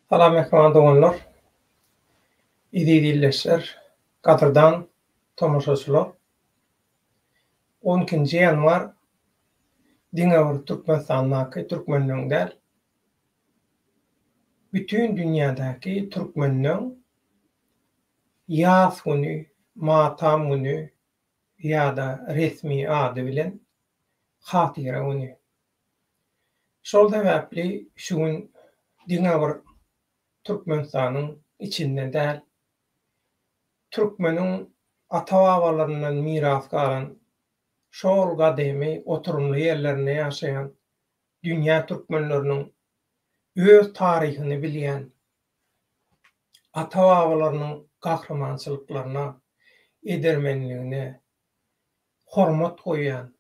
Salam ekran doganlar. Izleýärler. Gatyrdan tomoşaçylar. 12-nji ýanwar diňe Türkmenistanyňdaky türkmenligiň däl, bütün dünýädäki türkmenligiň ýaz güni, matam güni ýa-da resmi ady bilen hatyra güni. Şol sebäpli şu gün diňe Türkmenistanyň içinde däl, türkmeniň ata-babalaryndan miras galan şol gadymy oturumly ýerlerinde ýaşaýan dünýä türkmenleriniň öz taryhyny bilýän, ata-babalarynyň gahrmançylyklaryna, edermenligine hormat goýan,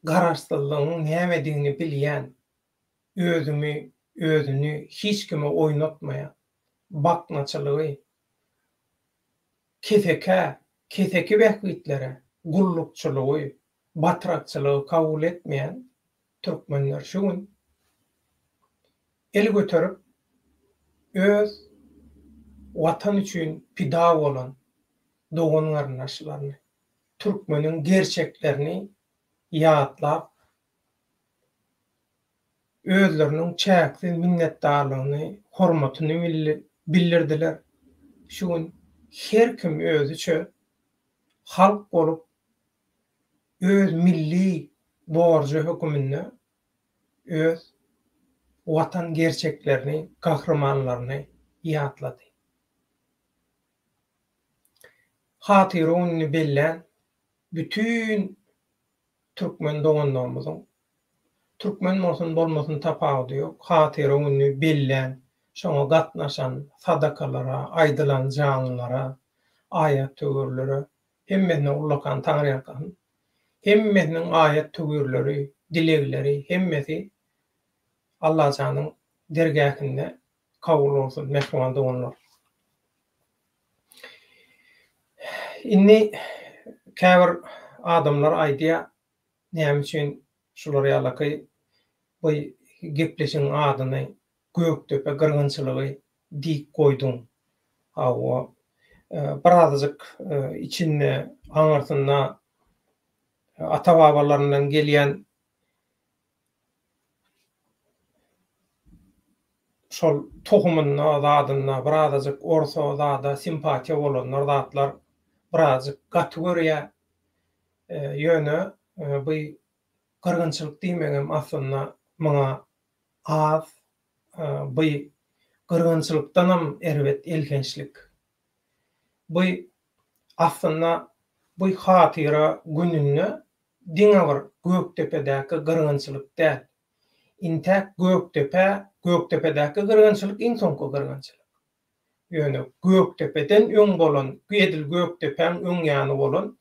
garaşdyrlygynyň nämedigini bilýän, özüni hiç kime oýnatmaýan, bakmaçylygy, keseki bähwitlere, gullukçylygy, batrakçylygy kabul etmeýän türkmenler şu gün el göterip öz watan üçin pida bolan dogan garnaşlaryny, türkmeniň gerçeklerini ýatlap, özleriniň çäksiz minnetdarlygyny, hormatyny bildirdiler. Şu gün her kim özüçe halk bolup öz milli borjy höküminde öz watan gerçeklerini, gahrmanlaryny ýatlady. Hatyryny bilýän bütün türkmen doganlarymyzyň türkmen bolsun bolmasyn tapagy ýok. Hatyryny bilýän, şoňa gatnaşan sadakalara, aýdylan janlylara, aýat töwerlere, hemmesine ullakan taňry ýakan, hemmesiniň aýat töwerleri, dilekleri, hemmesi Allah janyň dergähinde kabul bolsun mehman doganlar. Inni käbir adamlar aýdýar, näme üçin şular ýalaky bu gepleşiň adyny Göktepe gyrgynçylygy diýip goýdum. Hawa birazjyk içinde aňartynda ata-babalaryndan gelýän şol tohumyna, zadyna birazjyk orta zada simpatiýa bolanlar zatlar birazjyk gaty görýär ýöne bu gyrgynçylyk diýmegem aslynda maňa az bu gyrgynçylykdanam erbet elgençlik. Bu aslynda bu hatyra gününe diňe bir Göktepe'däki gyrgynçylyk däl. Intäk Göktepe'däki gyrgynçylyk insonko gyrgynçylyk. Ýöne Göktepe'den öň bolan, Edil Göktepe'ň öň ýany bolan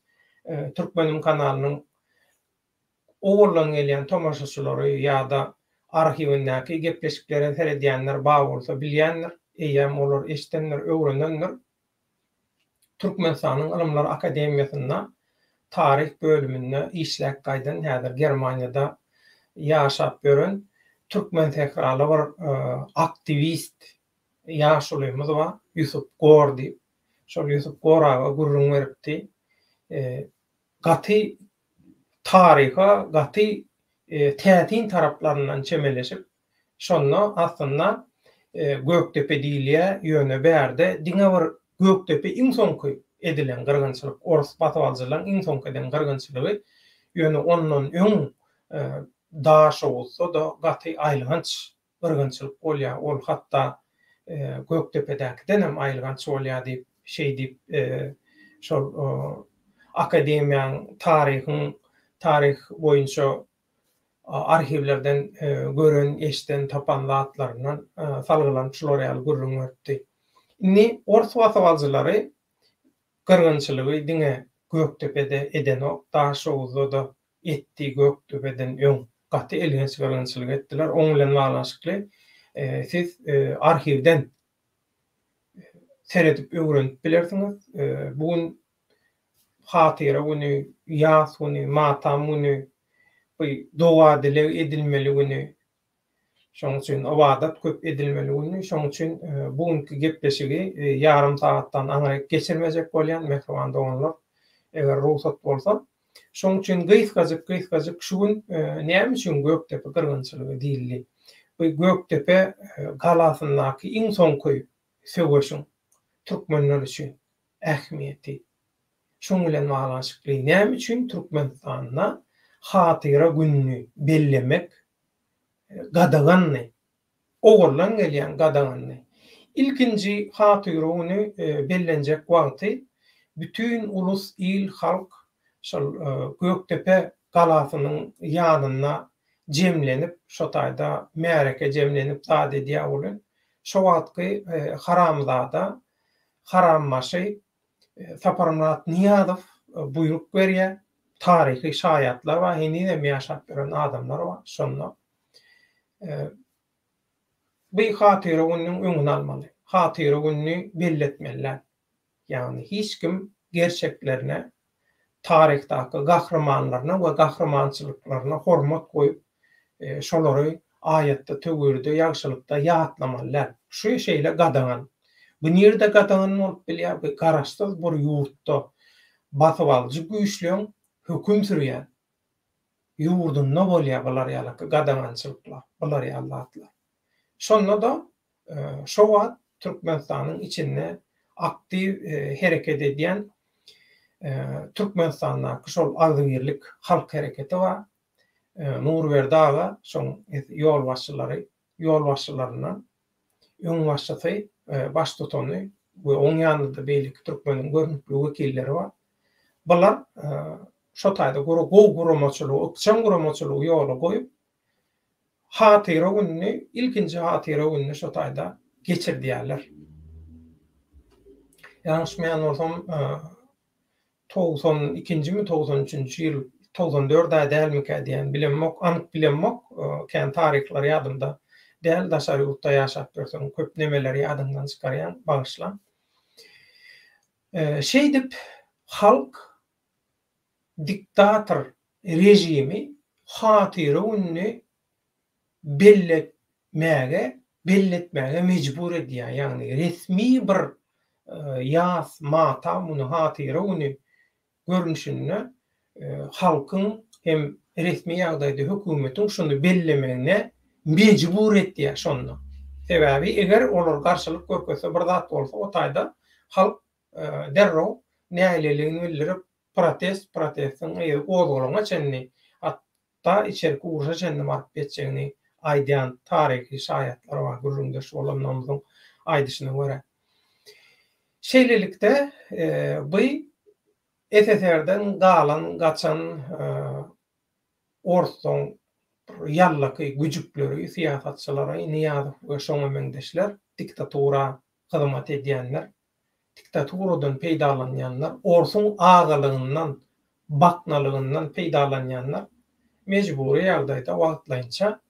Türkmenim kanalynyň o bolan gelýän tomoşaçylary ýa-da arhivindäki gepleşiklere seredýänler bar bolsa bilýänler, eýem olar eşitenler, öwrenenler. Türkmenistanyň Ilymlar Akademiýasynda tarih bölüminde işläp gaýdan häzir Germaniýada ýaşap gören türkmen tekraly bir aktivist ýaşulymyz bar, Ýusup Gor diýip. Şol Ýusup Goraga gurrun beripdi. Gaty tariha, gaty tätin taraplaryndan çemeleşip, şonda aslynda Göktepe diýilýär ýöne bärde diňe bir Göktepe insonky edilen gyrgynçylyk, orus batawaljaryň insonky eden gyrgynçylygy ýöne ondan öň daş bolsa da gaty aýlygynç gyrgynçylyk bolýar. Ol hatda Göktepe'däkiden hem aýlygynç bolýar diýip diýip şol akademiýaň tarih boýunça arhivlerden gören, eşiten, tapan zatlaryndan salgylanyp şular ýaly gurrun beripdi. Inni orus batawaljalary gyrgynçylygy diňe Göktepe'de eden o daş bolsa da etdi Göktepe'den öň gaty elgenç gyrgynçylyk etdiler. Oň bilen baglanşykly siz arhivden seredip öwrenip bilersiňiz. Bugün hatyra güni, ýaz güni, matam güni, bu doga dile edilmeli güni Şoň üçin obadat köp edilmeli. Şoň üçin bugünkü gepleşigi ýarym saatdan aňyryk geçirmejek bolýan mehriban doganlar eger ruhsat bolsa. Şoň üçin gyzgazyk şu gün näme üçin Göktepe gyrgynçylygy diýildi. Bu Göktepe galasyndaky iň soňky söwüşiň türkmenler üçin ähmiýeti. Şoň bilen baglanşykly näme üçin Türkmenistanda hatyra günni bellemek gadaganny, ogurlan gelýän gadaganny. İlkinji hatyra güni bellenjek wagty bütün ulus, il, halk şol Göktepe galasynyň ýanyna jemlenip, şo taýda märeke jemlenip zat edýär bolan. Şo wagtky Haramzada, Harammaşy, Saparmurat Niýazow buyruk berýär. Taryhy şaýatlar we hini de ýaşap bilen adamlar bar. Şonda bu hatyra günüň öňüni almaly. Hatyra gününi belletmeliler. Yani hiç kim gerçeklerine, tarihdaky gahramanlaryna we gahramançylyklaryna hormat goýup, şolary ayatda, tögürde, ýagşylykda ýatlamalylar. Şu şeýle gadagan. Bu nirde gadagan bolup bilýär, bu garaşsyz bir ýurtda basyp alyjy güýçlüň höküm sürýän ýurdunda bolýar bular ýaly gadagançylyklar, bular ýalatlar. Şonda da şo wagt Türkmenistanyň içinde aktiv hereket edýän Türkmenistandaky şol agzybirlik halk hereketi bar. Nurberdi aga şoň ýol başçylaryna öň başçysy baş tutany we oň ýanynda beýlik Türkmeniň görnükli wekilleri bar. Bular şo taýda guramaçylygy, ökçen guramaçylygy ýola goýup hatyra gününi, ilkinji hatyra gününi şo taýda geçirdiýärler. Ýanşmaýan bolsam 92-nji mi 93-nji ýyl 94-de dälmike diýen bilenmek, anyk bilenmek, kän tarihleri ýadymda däl, daşary ýurtda ýaşap bersem köp nemeleri ýadymdan çykarýan bagyşlan. Şeýdip halk diktator rejimi hatyra gününi belletmäge mejbur edýär. Ýagny resmi bir ýaz, matam muny hatyra güni görnüşinde halkyň hem resmi ýagdaýda hökümetiň şonu bellemegine mejbur etdiýär şonda. Sebäbi eger olar garşylyk görkese bir zat bolsa, o taýda halk derrew näleligini bildirip protestiň ozgulaňa çenni, hatda içerki uruşa çenni baryp geçjegini aýdýan taryhy şaýatlar bar. Gürrüňde şu bolan namyzyň aýdyşyna görä. Şeýlelikde bu SSR'den galan, gaçan Orson ýallaky güjükleri, siýasatçylary, Niýazow we şoňa meňdeşler, diktatura hyzmat edýänler, diktaturadan peýdalanýanlar, Orson agalygyndan, baknalygyndan peýdalanýanlar mejburi ýagdaýda wagtlaýynça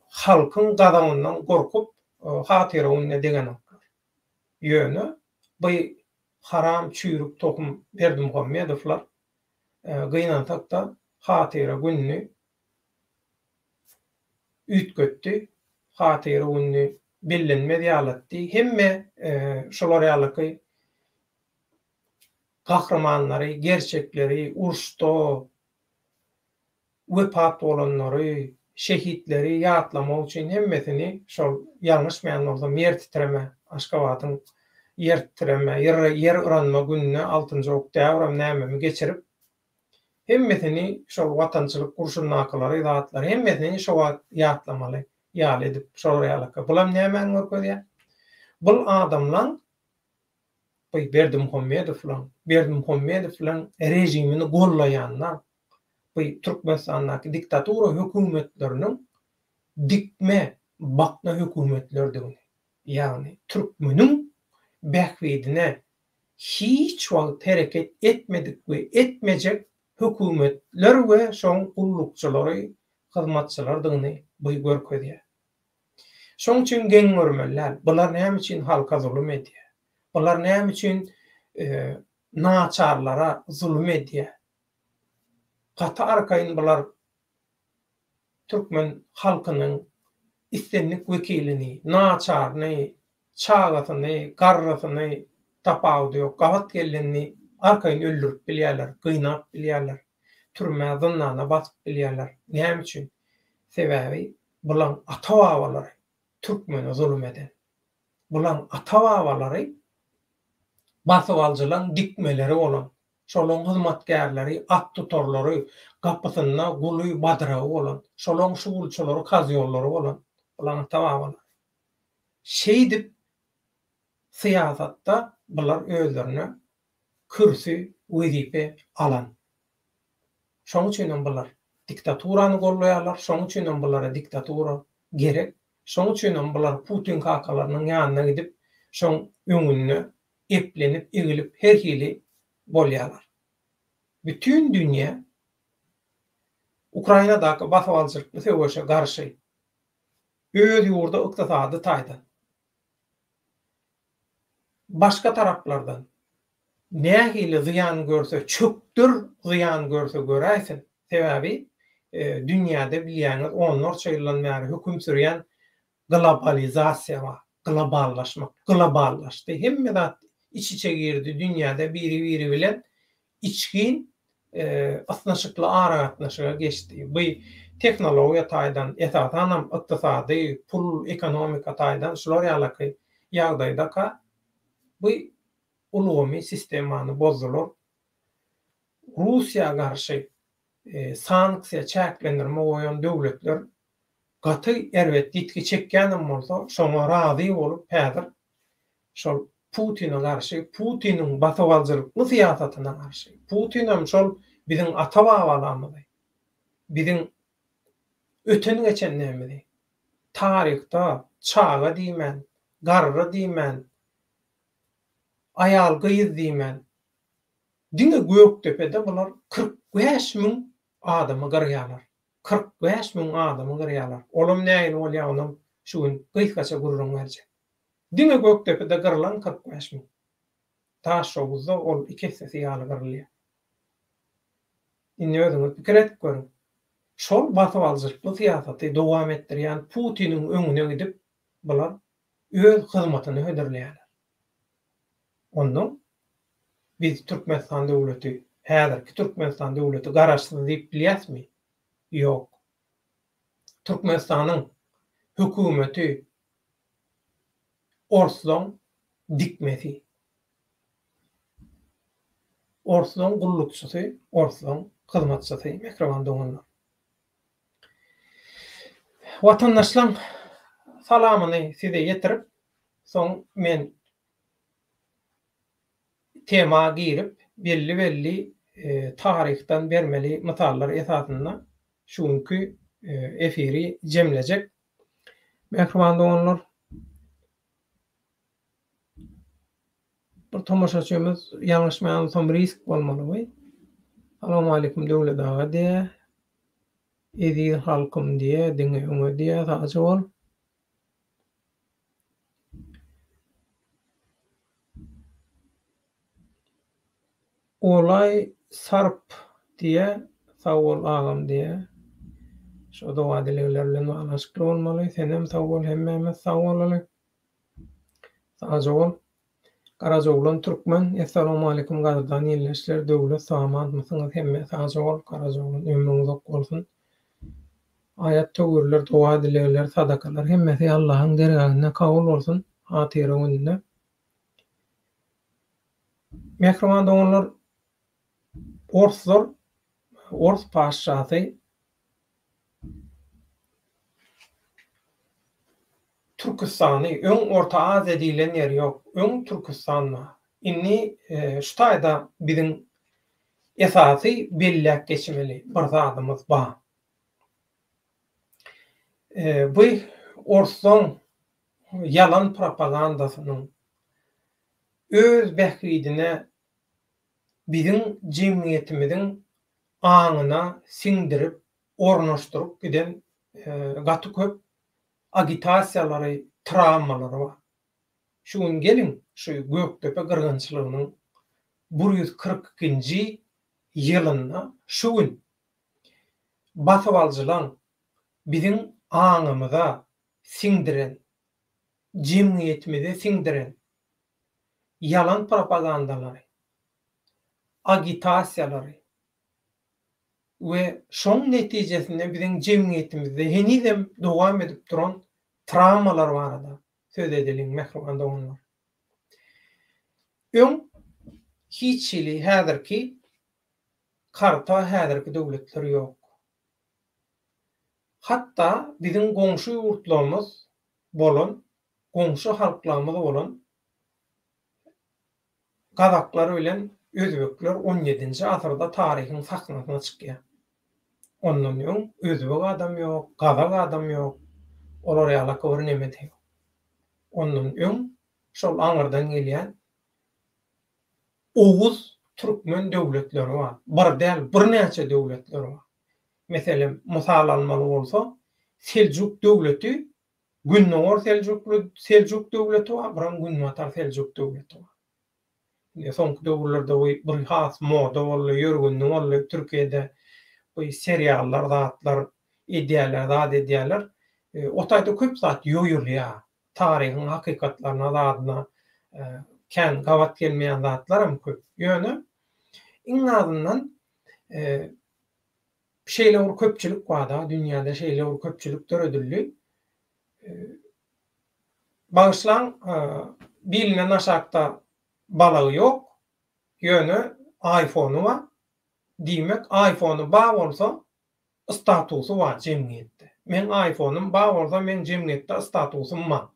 halkyň gadagyndan gorkup hatyra gününe degenoklar. Ýöne bu haram çüýrük tokum Berdimuhammedowlar gynantakda hatyra gününi ütgötdi, hatyra gününi bellenmedi ýalatdy. Hemme şolar ýalyky gahramanlary, gerçekleri, urşda wepat bolanlary, şehitleri ýatlamak üçin hemmesini şol ýalňyşmaýan bolsam ýer titreme, Aşgabatyň yer titreme, yer uranma gününe 6-njy oktýabr näme geçirip hemmesini şol watançylyk kurşunnaklary, zatlary hemmesini şo ýatlamaly, ýal edip şol ýalyka. Bular näme görkezýär? Bul adamlar Berdimuhammedowlaň rejimini gollaýanlar, bu Türkmenistandaky diktatura hökümetleriniň dikme, bakna hökümetlerdigini. Ýagny türkmeniň bähwidine hiç wagt hereket etmedik we etmejek hökümetler we şoň ullukçylary, hyzmatçylardygyny bu görkezýär. Şoň üçin geň görmeler, bular näme üçin halka zulüm edýär? Bular näme üçin naçarlara zulüm edýär? Gata arkaýyn bular türkmen halkynyň istenlik wekilini, naçarny, çagatyny, garratyny tapawdy ýok, gabat gellenini arkaýyn öldürüp bilýärler, gynap bilýärler, türmä zynnyna basyp bilýärler. Näme üçin? Sebäbi bulan ata-babalary türkmene zulüm eden. Bulan ata-babalary basyp aljalan dikmeleri bolan, şolaň hyzmatgärleri, at tutarlary, gapysyna guly badyragy bolan, şolaň şugulçylary, kazýollary bolan bulan ata-babalary. Şeýdip syýasatda bular özlerine kürsi, wezipe alan. Şoň üçin bular diktaturany gollaýarlar, şoň üçin bulara diktatura gerek. Şoň üçin bular Putin kakalarynyň ýanyna gidip şoň öňünde eplenip, egilip her hili bolýarlar. Bütün dünýä Ukrainadaky basyp alçylykly söwüşe garşy öz ýurda ykdysady taýdan. Başga taraplardan nähili ziyan görse, çöktür ziyan görse göräýsin. Sebäbi dünýäde bilýäňiz onlarça ýyldan bäri höküm sürýän globalizasiýa bar, globallaşmak, globallaşdy. Hemme zat iç-içe girdi dünýäde biri bilen içkin atnaşykly aragatnaşyga geçdi. Bu teknologiýa taýdan, esasanam ykdysady, pul, ekonomika taýdan şular ýalyky ýagdaýda bu ulumy sistemany bozdular. Russiýa garşy sanksiýa çäklendirme goýan döwletler gaty erwet ditki çekýänem bolsa, şoňa razy bolup häzir şol Putin'e garşy, Putin'in basyp alçylykly syýasatyna garşy. Putin hem şol biziň ata-babalarymyzy, biziň öten geçenlerimizi tarihta çaga diýmän, garry diýmän, ayal gyýyz diýmän, diňe Göktepede bular 45.000 adamy garýarlar. 45.000 adamy garýarlar. Olum näýin bolýanam şu gün gyýkaça gurrun berjek. Diňe Göktepede garlan 45.000. Taşşowuzda ol 2 sesi ýaly garylýar. Indi özüňiz pikir edip görüň. Şol basyp alçylykly syýasaty dowam etdirýän Putiniň öňüne gidip bular öz hyzmatyny höderleýärler. Ondan biz Türkmenistan döwleti, häzirki Türkmenistan döwleti garaşsyz diýip bilýäsmi? Ýok. Türkmenistanyň hökümeti Orslan dikmesi. Orslan gullukçysy, Orslan hyzmatçysy Mehriban doganlar. Watandaşlaryň salamyny size ýetirip, soň men tema girip belli tarihten bermeli misallar esasında şunkü efiri jemlejek. Mehriban doganlar, bir tomoşaçymyz ýalňyşmaýansam risk bolmaly. Assalamu alaykum döwlet ağa diýe, edi halkym diýe, diňe öňe diýe taýjy bol. Olay sarp diye, sağ ol ağam diye. Şu da vadilelerle bağlaşıklı olmalı. Senem sağ ol, hemmemiz sağ olalım. Sağ ol. Karacaoğlan Türkmen. Esselamu aleyküm gazdan yerleşler. Devlet sağman mısınız? Hemme sağ ol. Karacaoğlan ömrünüz ok olsun. Ayet tövürler, dua dileler, sadakalar. Hemmesi Allah'ın dergahına kabul olsun. Hatire önünde. Mehriban doganlar, Orslar, Ors paşasy Türkistany öň Orta Aziýa diýilen ýer ýok. Öň Türkistanma. Inni şu taýda biziň esasy belläp geçmeli bir zadymyz bar. Bu Orslan yalan propagandasynyň öz bähridine biziň jemgyýetimiziň aňyna siňdirip, ornaşdyryp giden gaty köp agitasiýalary, travmalary bar. Şu gün gelin şu Göktepe gyrgynçylygynyň 142-nji ýylyna şu gün basyp aljalan biziň aňymyza siňdiren, jemgyýetimize siňdiren yalan propagandalary, agitasiýalary we şoň netijesinde biziň jemgyýetimizde henidem dowam edip duran travmalar barada söz edilen mehruman doganlar. Öň hiçili häzirki karta häzirki döwletler ýok. Hatda biziň goňşy ýurtlarymyz bolan, goňşy halklarymyz bolan Gazaklar bilen özbekler 17-nji asyrda taryhyň sahnasyna çykýar. Ondan ýoň özbek adam ýok, gazak adam ýok. Olar ýalak bir neme diýip. Ondan ýoň şol aňyrdan gelýän Oğuz Türkmen döwletleri bar. Bir däl, birnäçe döwletler bar. Meselem, mysal almaly bolsa, Seljuk döwleti, Günnowar Seljuk döwleti bar, biram Günnwatar Seljuk döwleti bar. Soňky döwürlerde bir has moda boly, ýörgünlük boly Türkiýede bu seriallar, zatlar, ideýalar, zat ideýalar otaýda köp zat ýoýulýar. Taryhyň hakykatlaryna, zadyna kän gawat gelmeýän zatlaram köp. Ýöne iň azyndan şeýle bir köpçülik barda, dünýäde şeýle bir köpçülik döredildi. Bagyşlaň bilinen aşakda balagy ýok. Ýöne iPhone-u bar. Diýmek, iPhone-u bar bolsa statusy bar jemgyýetde. Men iPhone-um bar bolsa men jemgyýetde statusym bar.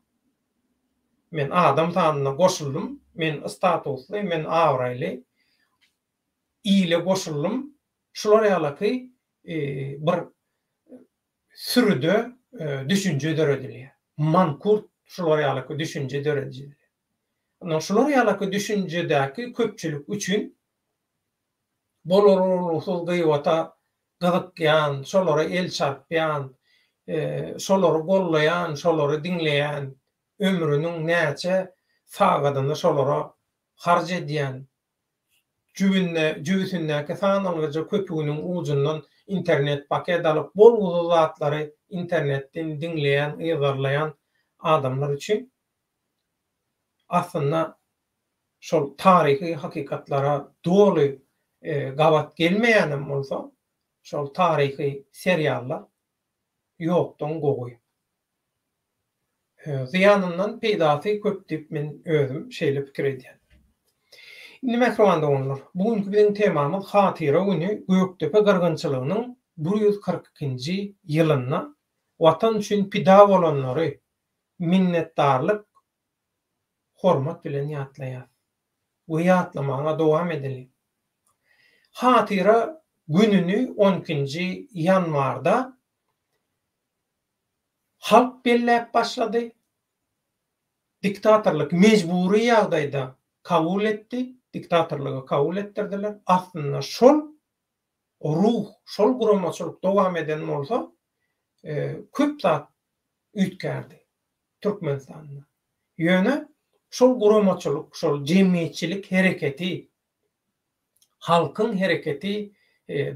Men adam tanyna goşuldum, men statusly, men awraýly, ýyle goşuldum. Şular ýalaky bir sürüde düşünje döredilýär. Mankurt şular ýalaky düşünje döredilýär. Ondan şular ýalaky düşünjedäki köpçülik üçin bolorulysy gıywata gyzykýan, şolara el çarpýan, şolary gollaýan, şolary diňleýän, ömrüniň näçe sagadyny şolara harj edýän, jübüsindäki sanalgyja köpüginiň ujundan internet paket alyp bolguzy zatlary internetden diňleýän, ýazarlaýan adamlar üçin aslında şol taryhy hakykatlara doly gawat gelmeýänem bolsa, şol taryhy seriallar ýokdan gowy. Ziyanından peýdasy köp diýip men özüm şeýle pikir edýän. Indi mehruman doganlar, bugünkü biziň temamyz Hatyra güni Göktepe gyrgynçylygynyň 142-nji ýylyna watan üçin pida bolanlary minnetdarlyk, hormat bilen ýatlaýar. Bu ýatlamaga dowam edeli. Hatyra gününi 12-nji ýanwarda halk belläp başlady. Diktatorlyk mejburi ýagdaýda kabul etdi, diktatorlygy kabul etdirdiler. Aslında şol ruh, şol guramaçylyk dowam eden bolsa, köp zat üýtgärdi Türkmenistanda. Ýöne şol guramaçylyk, şol jemgyýetçilik hereketi, halkyň hereketi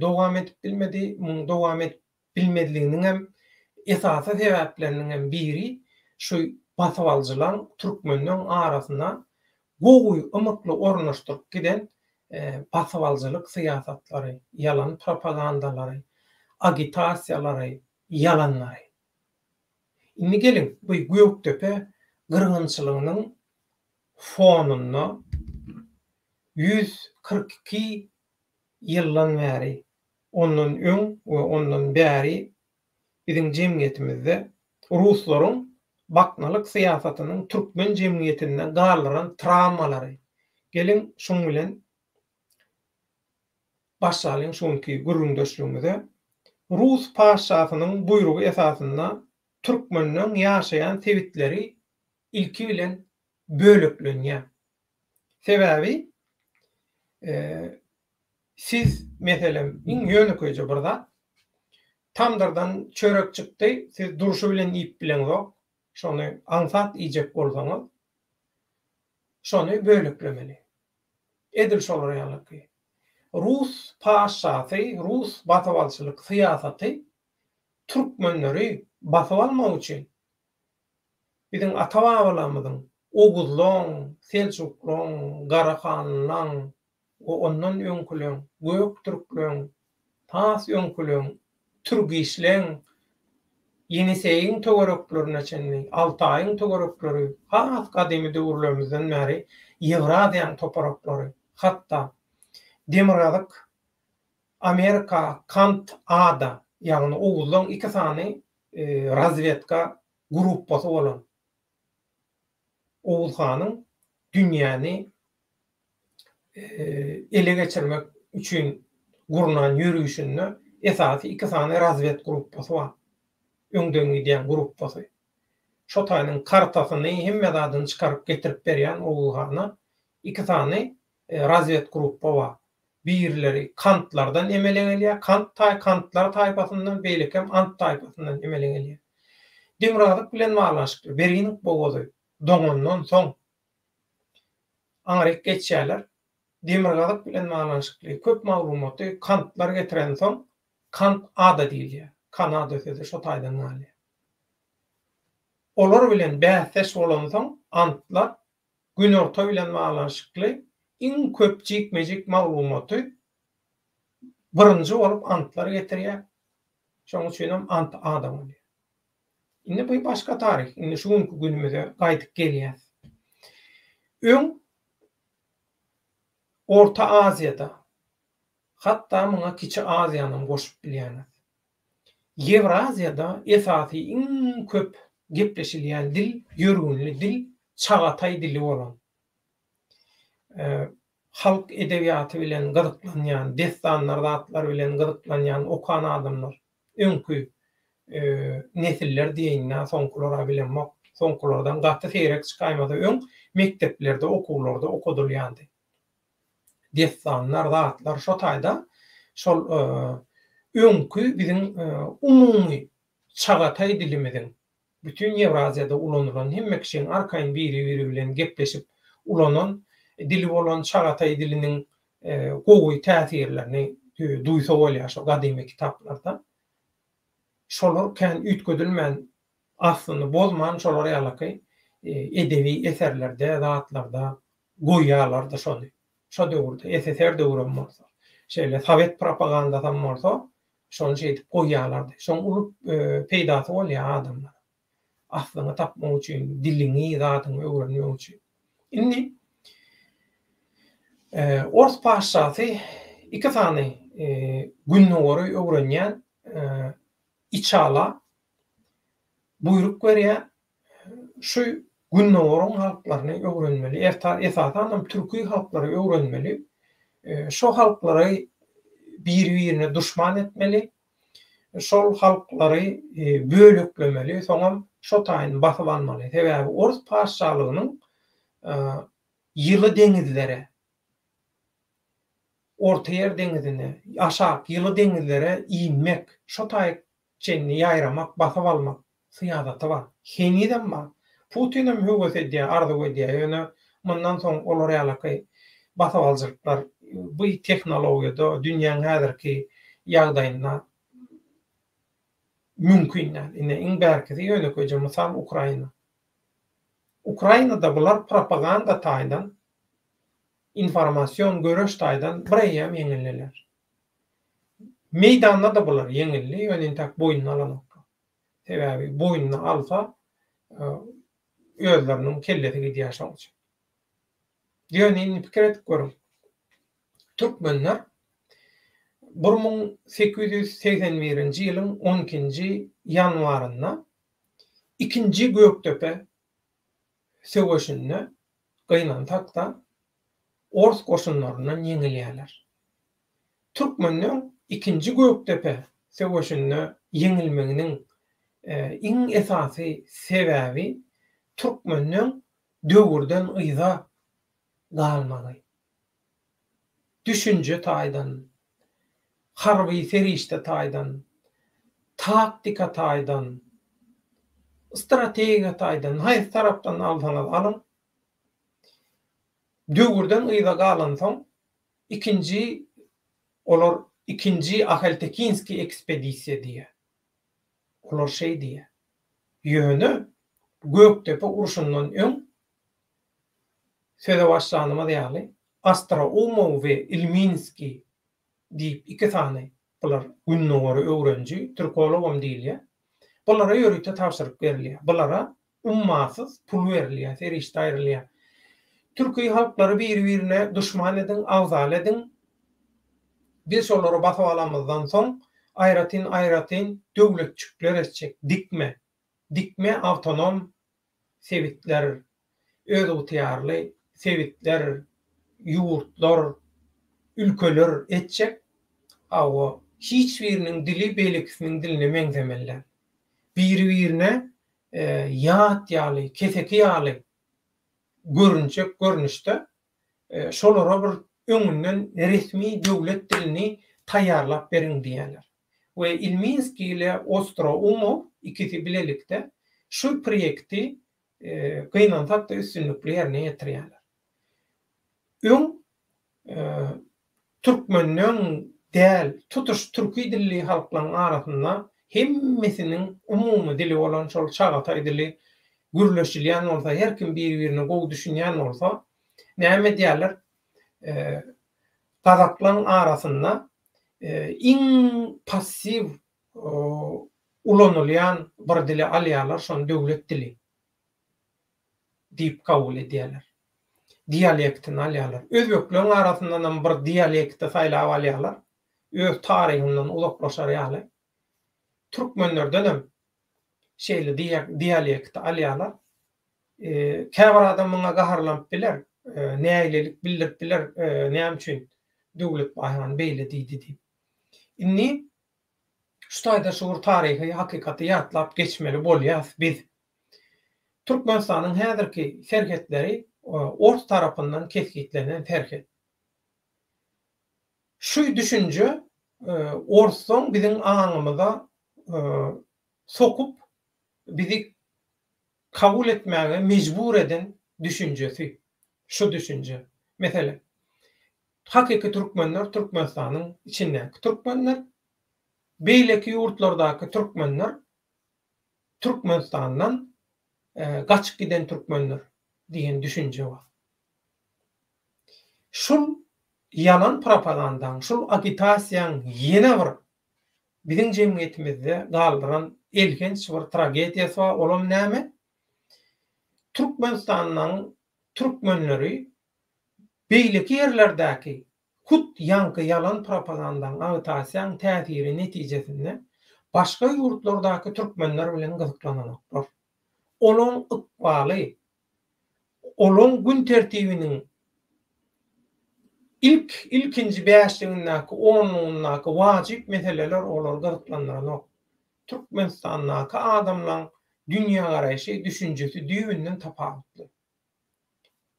dowam edip bilmedi, muň dowam edip bilmediliginiň hem esasy sebäpleriniň biri şu basavalcılar Türkmenliň arasyna gowy ymykly ornaşdyryp giden basavalcılık siýasatlary, yalan propagandalary, agitasiýalary, yalanlary. Indi gelin bu Göktepe gyrgynçylygynyň fonuna 142 ýyldan bäri, ondan öň we ondan bäri biziň jemgyýetimizde ruslaryň baknalyk siýasatynyň Türkmen jemgyýetinde garlaran travmalary. Gelin şoň bilen başlaýyn şonki gürrüňdeşligimize. Rus paşasynyň buyrugy esasynda Türkmenliň ýaşaýan sebitleri ilki bilen bölüklenýär. Sebäbi siz meselem iň ýönükje birda tamdyrdan çörek çykdy, siz duruşy bilen ip bilen zok, şonu ansat ijek bolsaňyz, şonu bölüklemeli. Edil şolara ýalaky. Rus paşasy, Rus basavalçylyk siýasaty Türkmenleri basap almak üçin Biziň ata-babalarymyzyň Oguzlaň, Selçuklaň, Garahanlaň, ondan öňküleň, Göktürkleň, Tas öňküleň, Türgişleň, Ýeniseýiň töwereklerine çenli, Altaýyň töwerekleri, has gadymy döwürlerimizden bäri Ýewraziýanyň topraklary, hatda Demirgazyk, Amerika, Kant-Ada, ýagny Oguzlaň iki sany razvedka grupasy bolan Oğuz Hanyň dünýäni ele geçirmek üçin gurunan ýürüýüşinde esasy iki sany razved grupasy bar. Öňden gidýän grupasy. Şo taýynyň kartasyny hemme zadyny çykaryp getirip berýän Oğuz Hanyna iki sany razved grupa bar. Birleri Kantlardan emeleňelýär, Kantlar taýpasyndan, beýlekem Ant taýpasyndan emeleňelýär. Demirgazyk bilen malaşykly beriň bogazy doňundan soň aňryk geçýärler. Demirgazyk bilen malaşykly köp maglumaty Kantlar getiren soň Kant-Ada diýilýär. Kanada sözi şo taýdan gelýär. Olar bilen bähses bolan soň Antlar günorta bilen malaşykly iň köp jikmejik maglumaty birinji bolup Antlar getirýär. Şoň üçin hem Ant-Ada bolýar. Indi bu başga tarih. Indi şu günümize gaýtyp gelýär. Orta Aziýada, hatda muňa Kiçi Aziýanyň goşup bilýär. Ýewraziýada esasy iň köp gepleşilýän dil, ýörgünli dil, Çagataj dili bolan. Halk edebiýaty bilen gyzyklanýan, destanlar, zatlar bilen gyzyklanýan okan adamlar, öňkü nesiller diýinä soňkulara bilenmek, soňkulardan gaty seýrek çykaýmasa öň mekteplerde, okullarda okudylýandy. Destanlar, zatlar şo taýda şol öňkü biziň umumy Çagataj dilimiziň bütün Ýewraziýada ulanylan hemme kişiň arkaýyn biri bilen gepleşip ulanan dili bolan Çagataj diliniň gowy täsirlerini duýsa bolýar şo gadymy kitaplarda. Şolar kän ütgedilmän aslyny bozman şolar ýalaky edebi eserlerde, zatlarda goýýarlar da şonu. Şo döwürde SSR döwrüm bolsa, şeýle Sowet propagandadan bolsa, şonu şeýdip goýýarlardy. Şoň urup peýdasy bolýar adamlar. Aslyny tapmak üçin, dilini, zatyny öwrenmek üçin. Indi Ors paşasy iki sany günnogary öwrenýän içala buyruk berýär. Şu günnogaryň halklaryny öwrenmeli. Esasan türki halklary öwrenmeli. Şo halklary bir-birine düşman etmeli. Şol halklary bölüklemeli. Soňam şo taýyn basyp almaly. Sebäbi Ors paşalygynyň ýyly deňizlere, Orta Ýer deňizine, aşak ýyly deňizlere iýmek, şo taýy çenli ýaýramak, basyp almak syýasaty bar. Heniden bar. Putin'im höwes edýär, arzu edýär. Ýöne mundan soň olar ýalaky basyp aljyklar bu tehnologiýada dünýäň häzirki ýagdaýynda mümkin. Ine iň bärkisi ýönekeje mysal Ukraina. Ukrainada bular propaganda taýdan, informasiýon göreş taýdan birem ýeňildiler. Meýdanda da bular ýeňildi, ýöne tak boýnuny alanok. Sebäbi boýnuny alsa özleriniň kellesi gidýär şoň üçin. Ýöne pikir etip görüň. Türkmenler 1881-nji ýylyň 12-nji ýanwarynda 2-nji Göktepe söwüşinde gynan takda Ors goşunlarynyň ýeňilýärler. Türkmenler 2-nji Göktepe söwüşinde ýeňilmeginiň iň esasy sebäbi Türkmenler döwürden ýyza galmagy. Düşünje taýdan, harby serişde taýdan, taktika taýdan, strategiýa taýdan, haýsy tarapdan alsaňyz alın. Döwürden ýyza galan soň ikinji Akhaltekinski ekspedisiýa diýär. Olar şey diýär. Ýöne Göktepe urşundan öň söze başlanyma diýäli Astroumov we Ilminski diýip iki sany bular günnäweri öwrenji, türkologam diýilýär. Bulara ýörükde tapşyryk berilýär. Bulara ummasyz pul berilýär, serişde aýrylýar. Türkiýe halklary bir-birine duşman edin, awzal edin. Biz olary basyp alamyzdan soň aýratyn döwletçikler etjek, dikme awtonom sewitler, öz ugtyarly sewitler, ýurtlar, ülkeler etjek. Awa hiç biriniň dili beýlekisiniň diline meňzemeller. Bir-birine ýat ýaly, keseki ýaly görünüşde şolara bir öňünden resmi döwlet dilini taýýarlap beriň diýerler. We Ilminski ile Ostroumov ikisi bilelikde şu proýekti gynantakda üstünlükli ýerine ýetirýärler. Öň türkmeniň däl tutuş türki dilli halklaryň arasynda hemmesiniň umumy dili bolan şol çagataj dili gürleşilýän bolsa, her kim bir-birine gowy düşünýän bolsa, näme diýerler? Gazaklaryň arasynda iň passiv ulanylýan bir dili alýarlar, şonu döwlet dili diýip kabul edýärler. Dialektini alýarlar. Özbekleriň arasyndan bir dialekti saýlap alýarlar. Öz taryhynyň uzaklaşar ýaly. Türkmenlerden hem şeýle dialekti alýarlar. Käbir adam muňa gaharlanyp biler, näýlelik bildirip biler, näme üçin döwlet baýhan beýle diýdi diýip. Inni şu taýda şu taryhy hakykaty ýatlap geçmeli bolýar biz. Türkmenistanyň häzirki serhetleri Ors tarapyndan keskitlenen terket. Şu düşünce Ors'un bizim aňymyza sokup bizi kabul etmäge mecbur eden düşünjesi. Şu düşünce. Mesela hakiki Türkmenler Türkmenistanyň içindäki Türkmenler, beýleki ýurtlardaky Türkmenler Türkmenistandan gaçyp giden Türkmenler diýen düşünje bar. Şol yalan propagandaň, şol agitasiýaň ýene bir biziň jemgyýetimizde galdyran elgenç bir tragediýasy bar. Olam näme? Türkmenistanyň türkmenleri beýleki ýerlerdäki hut ýanky yalan propagandaň agitasiýaň täsiri netijesinde başga ýurtlardaky türkmenler bilen gyzyklananlar. Olaň ykbaly, olaň gün tertibiniň ilkinji bäşligindäki, onlugyndäki wajyp meseleler olar gyzyklanýar. Türkmenistandaky adamlaryň dünýä garaýşy, düşünjesi düýünden tapawutly.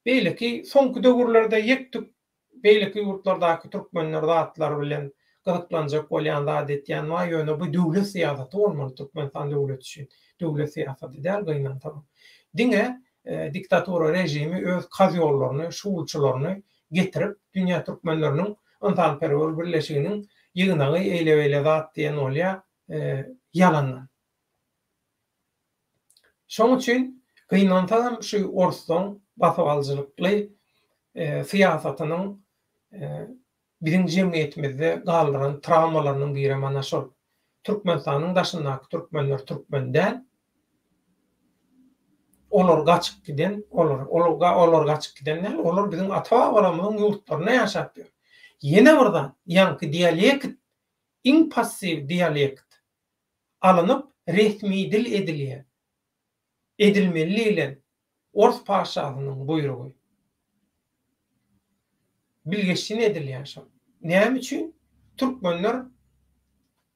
Beýleki soňky döwürlerde ýekdik beýleki ýurtlardaky türkmenler zatlar bilen gyzyklanjak bolýan adetýän wa ýöne bu döwlet siýasaty bolmaly Türkmenistan döwleti üçin. Döwlet siýasaty däl gynantar. Diňe diktatura rejimi öz kaz ýollaryny, şuwulçylaryny getirip dünýä türkmenleriniň yntanperwer birleşiginiň ýygynagy eýlep zat diýen bolýar yalanlar. Şoň üçin gynantar şu Orsdan basawaljylykly siýasatynyň biziň jemgyýetimizde galdyran travmalarynyň biri mana şol. Türkmenistanyň daşyndaky türkmenler türkmenden olar gaçyp giden, olar gaçyp gidenler, olar biziň ata-babamyzyň ýurtlaryna ýaşap ber. Ýene birden ýanky dialekt, iň passiv dialekt alınıp resmi dil edilýär. Edilmeli ile Ors paşasynyň buyrugy. Bilgeçini edilýär. Näme üçin? Türkmenler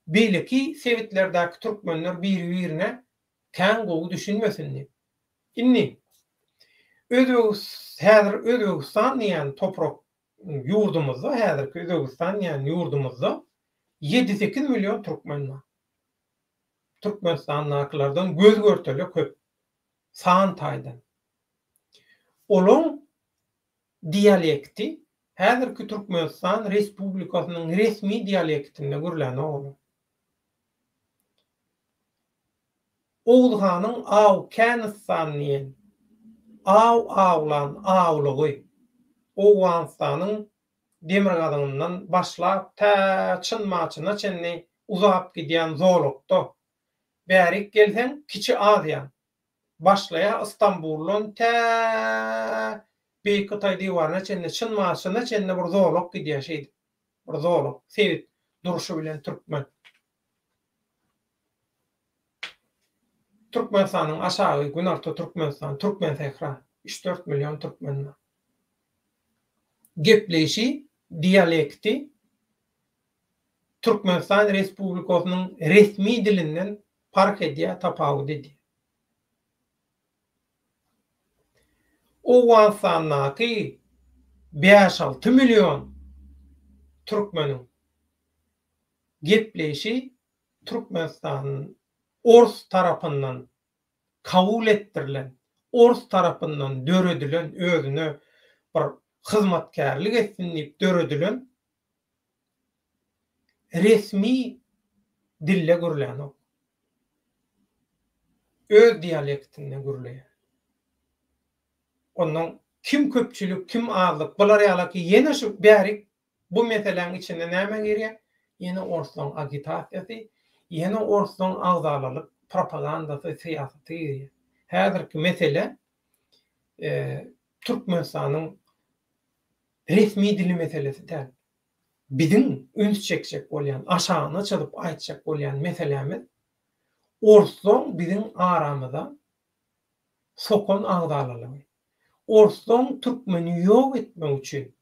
beýleki sewitlerdäki türkmenler bir-birine kän gowy düşünmesin diýip. Inni Özbegistan diýen toprak ýurdumuzda, häzirki Özbegistan diýen ýurdumuzda 7-8 milyon türkmen bar. Türkmenistandakylardan göz görteli köp. San taýdan. Olaň dialekti häzirki Türkmenistan Respublikasynyň resmi dialektinde görülen olar. Oğulhanyň Awganistanyň awlan awlugy Owganistanyň demirgadyndan başlap ta Çyn maçyna çenni uzap gidýän zorlukda. Bärik gelsen Kiçi Aziýa başlaýa İstanbuldan ta Beýik Ýytaý diýwaryna çenni Çyn maçyna çenni bir zorluk gidýär şeýdi. Bir zorluk. Sewit duruşy bilen türkmen. Türkmenistanyň aşagy Günarta Türkmenistan, Türkmen sähra 3-4 milyon türkmen. Gepleşi, dialekti Türkmenistan Respublikasynyň resmi dilinden fark edýär, tapawut edýär. Owganistanyňky 5-6 milyon türkmeniň gepleşi Türkmenistan Ors tarapyndan kabul ettirilen, Ors tarapyndan döredilen özüne bir hyzmatkarlyk etsin diýip döredilen resmi dille gürlen. Öz dialektinde gürleýär. Ondan kim köpçülük, kim azlyk, bular ýalyky ýene şu bärik bu meseleň içinde näme girýär? Ýene Orslaň agitasiýasy, ýene Orslaň agzalylyk propagandasy, syýasaty girýär. Häzirki mesele Türkmenistanyň resmi dili meselesi däl. Bizim üns çekjek bolýan, aşagyna çykyp aýtjak bolýan meselemiz Orslaň bizim aramyzda sokon agzalylygy. Orslaň türkmeni ýok etmek üçin,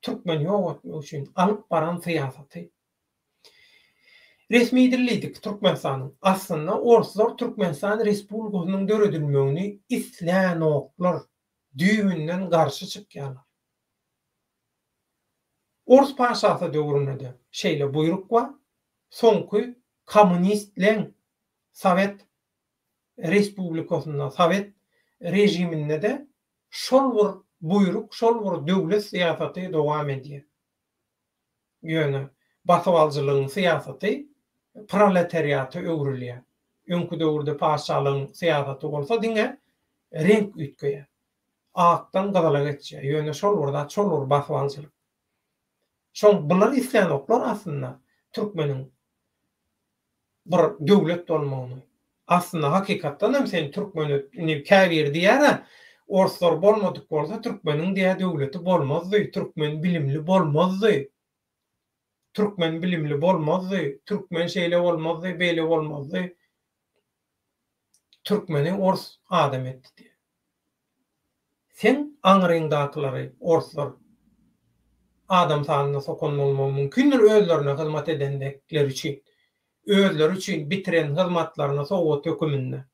türkmeni ýok etmek üçin alyp baran syýasaty. Resmi dillidik Türkmenistanyň. Aslynda Orslar Türkmenistan Respublikasynyň döredilmegini isläňoklar düýünden garşy çykýarlar. Ors paşasy döwründe şeýle buyruk bar. Soňky kommunistleň Sovet Respublikasyna, Sovet rejiminde de şol bir buyruk, şol bir döwlet syýasaty dowam edýär. Ýöne basywaljylygyň syýasaty proletariaty öwrülýär. Öňkü döwürde paşalygyň syýasaty bolsa diňe renk ütkeýär. Akdan gazala geçýär. Ýöne şol urda şol ur basywaljylyk. Şoň bular isläňoklar aslynda türkmeniň bir döwlet bolmagyny. Aslynda hakykatdan hem sen türkmeni käbir diýär, Orslar bolmadyk bolsa türkmeniň diýär döwleti bolmazdy, türkmen bilimli bolmazdy. Türkmen bilimli bolmazdy, türkmen şeýle bolmazdy, beýle bolmazdy. Türkmeni Ors adam etdi diýär. Sen aňryňdakylary Orslar adam sanyna sokon bolmagy mümkindir özlerine hyzmat edendekler üçin. Özleri üçin bitiren hyzmatlaryna Sowet höküminde.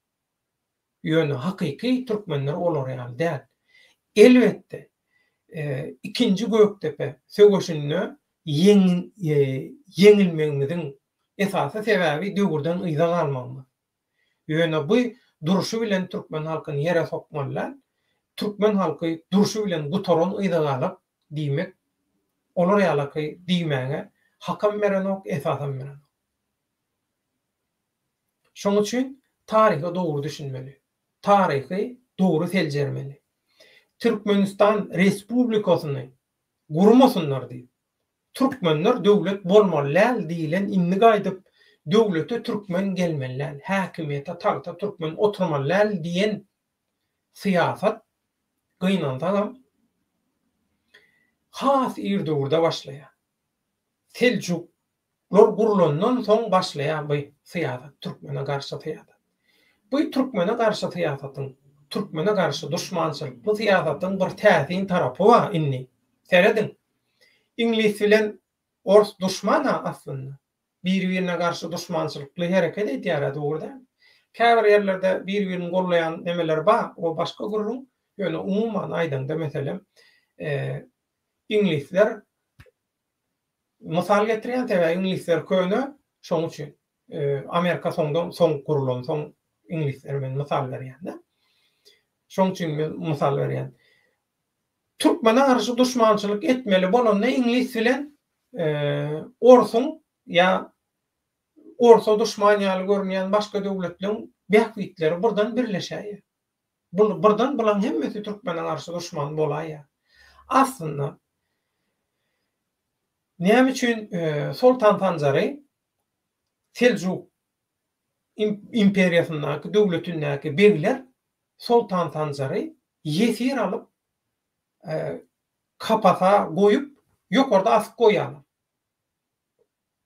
Ýöne hakyky türkmenler olar ýaly däl. Elbetde ikinji Göktepe söwüşinde yeňilmegimiziň esasy sebäbi döwürden ýyza galmagymyz. Ýöne bu duruşy bilen türkmen halkyny ýere sokmalar. Türkmen halky duruşy bilen gutoran ýyza galyp diýmek olar ýaly diýmäge hakam berenok, esasam berenok. Şoň üçin taryhy dogry düşünmeli. Taryhy dogry seljermeli. Türkmenistan Respublikasyny gurmasynlar diýip türkmenler döwlet bolmalylar diýilen inni gaýdyp döwlete türkmen gelmeliler, häkimiýete tagta türkmen oturmalylar diýen syýasat gynandagam has ir döwürde başlaýar. Selçuklar gurulandan soň başlaýar bu syýasat, türkmene garşy syýasat. Bu türkmene garşy syýasatyň, türkmene garşy duşmançylyk, bu syýasatyň bir täsin tarapy bar inni. Seredin. İnglis bilen Ors duşmana aslynda. Bir-birine garşy duşmançylykly hereket edýär dogruda. Käbir ýerlerde bir-birini gollaýan nemeler bar, o başga gurulun. Ýöne umumyň aýdanda meselem İnglisler mysal getirýän tebe İnglisler köne şoň üçin Amerika soň gurulan soň İnglisler men mysal berýär. Şoň üçin mysal berýän. Türkmene garşy duşmançylyk etmeli bolanda İnglis bilen Orsun ya Orsa duşman ýaly görünýän başga döwletleň Bähwitleri burdan birleşäýär. Burdan bulan hemmesi türkmene garşy duşman bolaýar. Aslında näme üçin Sultan Panjary Seljuk imperiýasyndaky döwletindäki begler Sultan Panjary ýesir alyp kapasa goýup ýokarda asyp goýýarlar.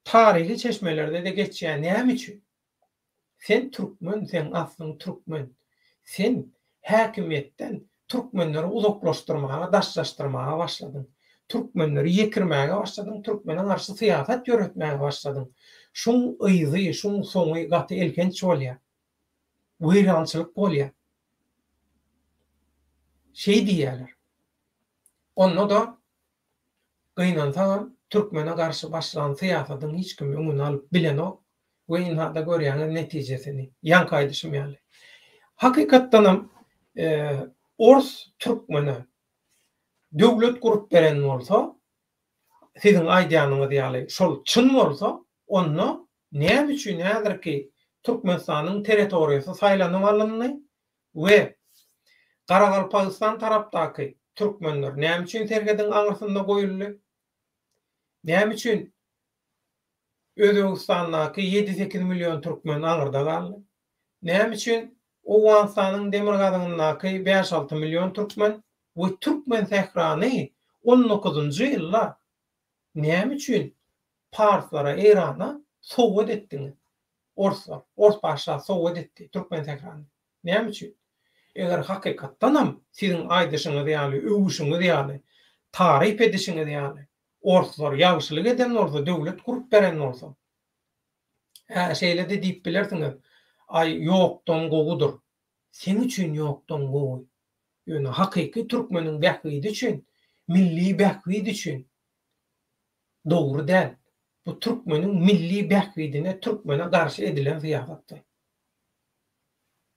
Tarihi çeşmelerde de geçýär. Näme üçin? Sen türkmen, sen aslyň türkmen. Sen häkimiýetden türkmenleri uzaklaşdyrmaga, daşlaşdyrmaga başladyň. Türkmenleri ýekirmäge başladyň, türkmene garşy syýasat ýöretmäge başladyň. Şuň ýyzy, şuň soňy gaty elkenç bolýar. Weýrançylyk bolýar. Şey diýerler. Onu da gynansaňam türkmene garşy başlanan syýasatyň hiç kim öňüne alyp bilen ok. Weýin hada görýäňiz netijesini ýankaýdyşym ýaly. Hakykatdanam Ors türkmeni döwlet gurup beren bolsa, siziň aýdýanyňyz ýaly şol çyn bolsa, onu näme üçin häzirki Türkmenistanyň territoriýasy saýlanyp alyndy we Garagalpagystan tarapdaky türkmenler näme üçin sergeden aňyrsynda goýuldy? Näme üçin Özbegistandaky 7-8 million türkmen aňyrda galdy? Näme üçin Owganistanyň Demirgazyňdaky 5-6 million türkmen we türkmen sährany 19-njy ýyllar näme üçin Parslara, Irana sowgat etdiňiz? Ors başa sowgat etdi türkmen sährany. Näme üçin? Eger hakykatdanam siziň aýdyşyňyz ýaly, öwüşiňiz ýaly, taryh edişiňiz ýaly, Orslar ýagşylyk eden bolsa, döwlet gurup beren bolsa. Şeýle de diýip bilersiňiz. Ay ýokdan gogudur. Sen üçin ýokdan gowy. Ýöne hakyky türkmeniň bähwidi üçin, milli bähwidi üçin dogry däl. Bu türkmeniň milli bähwidine, türkmene garşy edilen syýasatdy.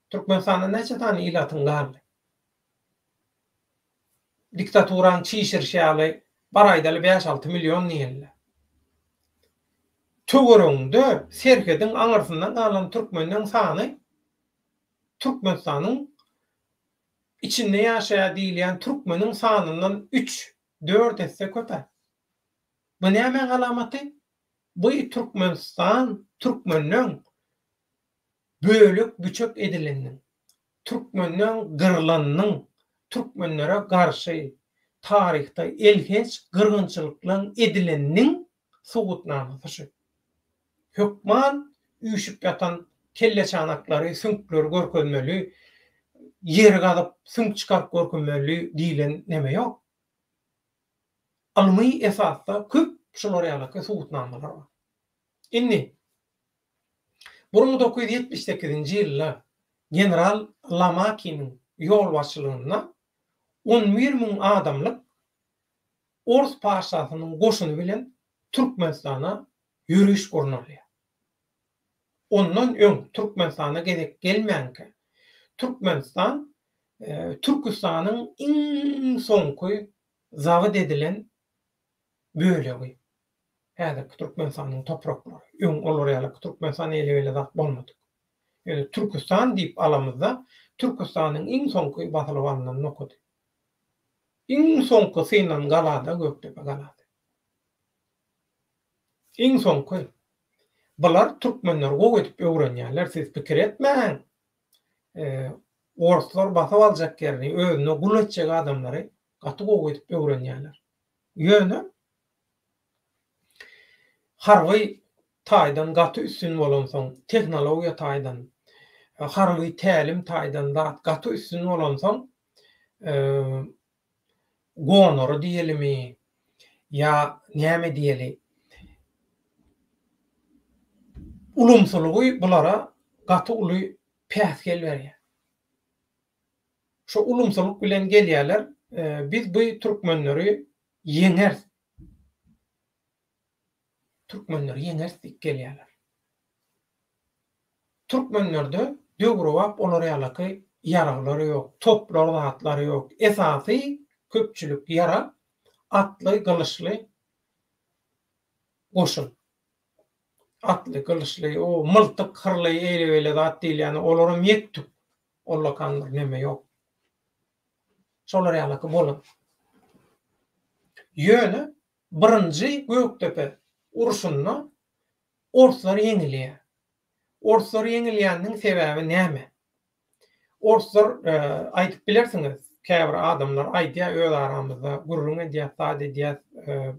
Türkmenistanda näçe tane ilatyň garly? Diktaturan çiğşirşäli bar aýdaly 5-6 million diýerler. Töwerüňde serkediň aňyrsyndan galan türkmeniň sany Türkmenistanyň içinde ýaşaýan diýilen türkmeniň sanyndan 3-4 esse köpä. Bu näme alamaty? Bu Türkmenistan türkmeniň bölük büçük edileniniň, türkmeniň gyrlanynyň, türkmenlere garşy tarihte elkenç gyrgynçylyklaryň edileniniň sowutnamasydy. Hökman üýşüp ýatan kelle çanaklary, süňkleri görkezmeli, ýeri gazyp süňk çykaryp görkezmeli diýilen neme ýok. Almy esasda köp şolar ýaly sowutnamalar bar. Indi 1978-nji ýylda general Lamakiň ýol başçylygynda 11.000 adamlyk Ors paşasynyň goşuny bilen Türkmenistana yürüyüş gurnalýar. Ondan öň Türkmenistana gerek gelmänke Türkmenistan Türkistanyň iň soňky zawad edilen bölegi. Häzirki Türkmenistanyň topraklary, öň olar ýaly Türkmenistan ele zat bolmady. Ýöne Türkistan diýip alamyzda Türkistanyň iň soňky basylywanyň nokudy. Iň soňky synan galada Göktepe galady. Iň soňky bular türkmenler gowy edip öwrenýärler, siz pikir etmäň. Orslar basyp aljak ýerni özüne gulatjak adamlary gaty gowy edip öwrenýärler. Ýöne harwy taýdan gaty üstün bolan soň, teknologiýa taýdan, harwy tälim taýdan gaty üstün bolan soň, gonor diýelimi, ýa näme diýeli, ulumsulugy bulara gaty uly päsgel berýär. Şu ulumsuluk bilen gelýärler, biz bu türkmenleri ýeňer. Türkmenleri ýeňer diýip gelýärler. Türkmenlerde döwrewap olar ýaly ýaraglary ýok, toplar zatlary ýok. Esasy köpçülük ýara atly, gylyçly goşun. atly, kılıçly, o mıltyk, kyrly, eýle-beýle zat diýil, ýani olara mektup, olla kandyr neme ýok. Şolar ýalyky bolan. Ýöne birinji Göktepe urşunda Orslar yeňilýär. Orslar yeňilýändiň sebäbi näme? Orslar aýdyp bilersiňiz, käbir adamlar aýdýar öz aramyzda gurrun edýär, sad edýär,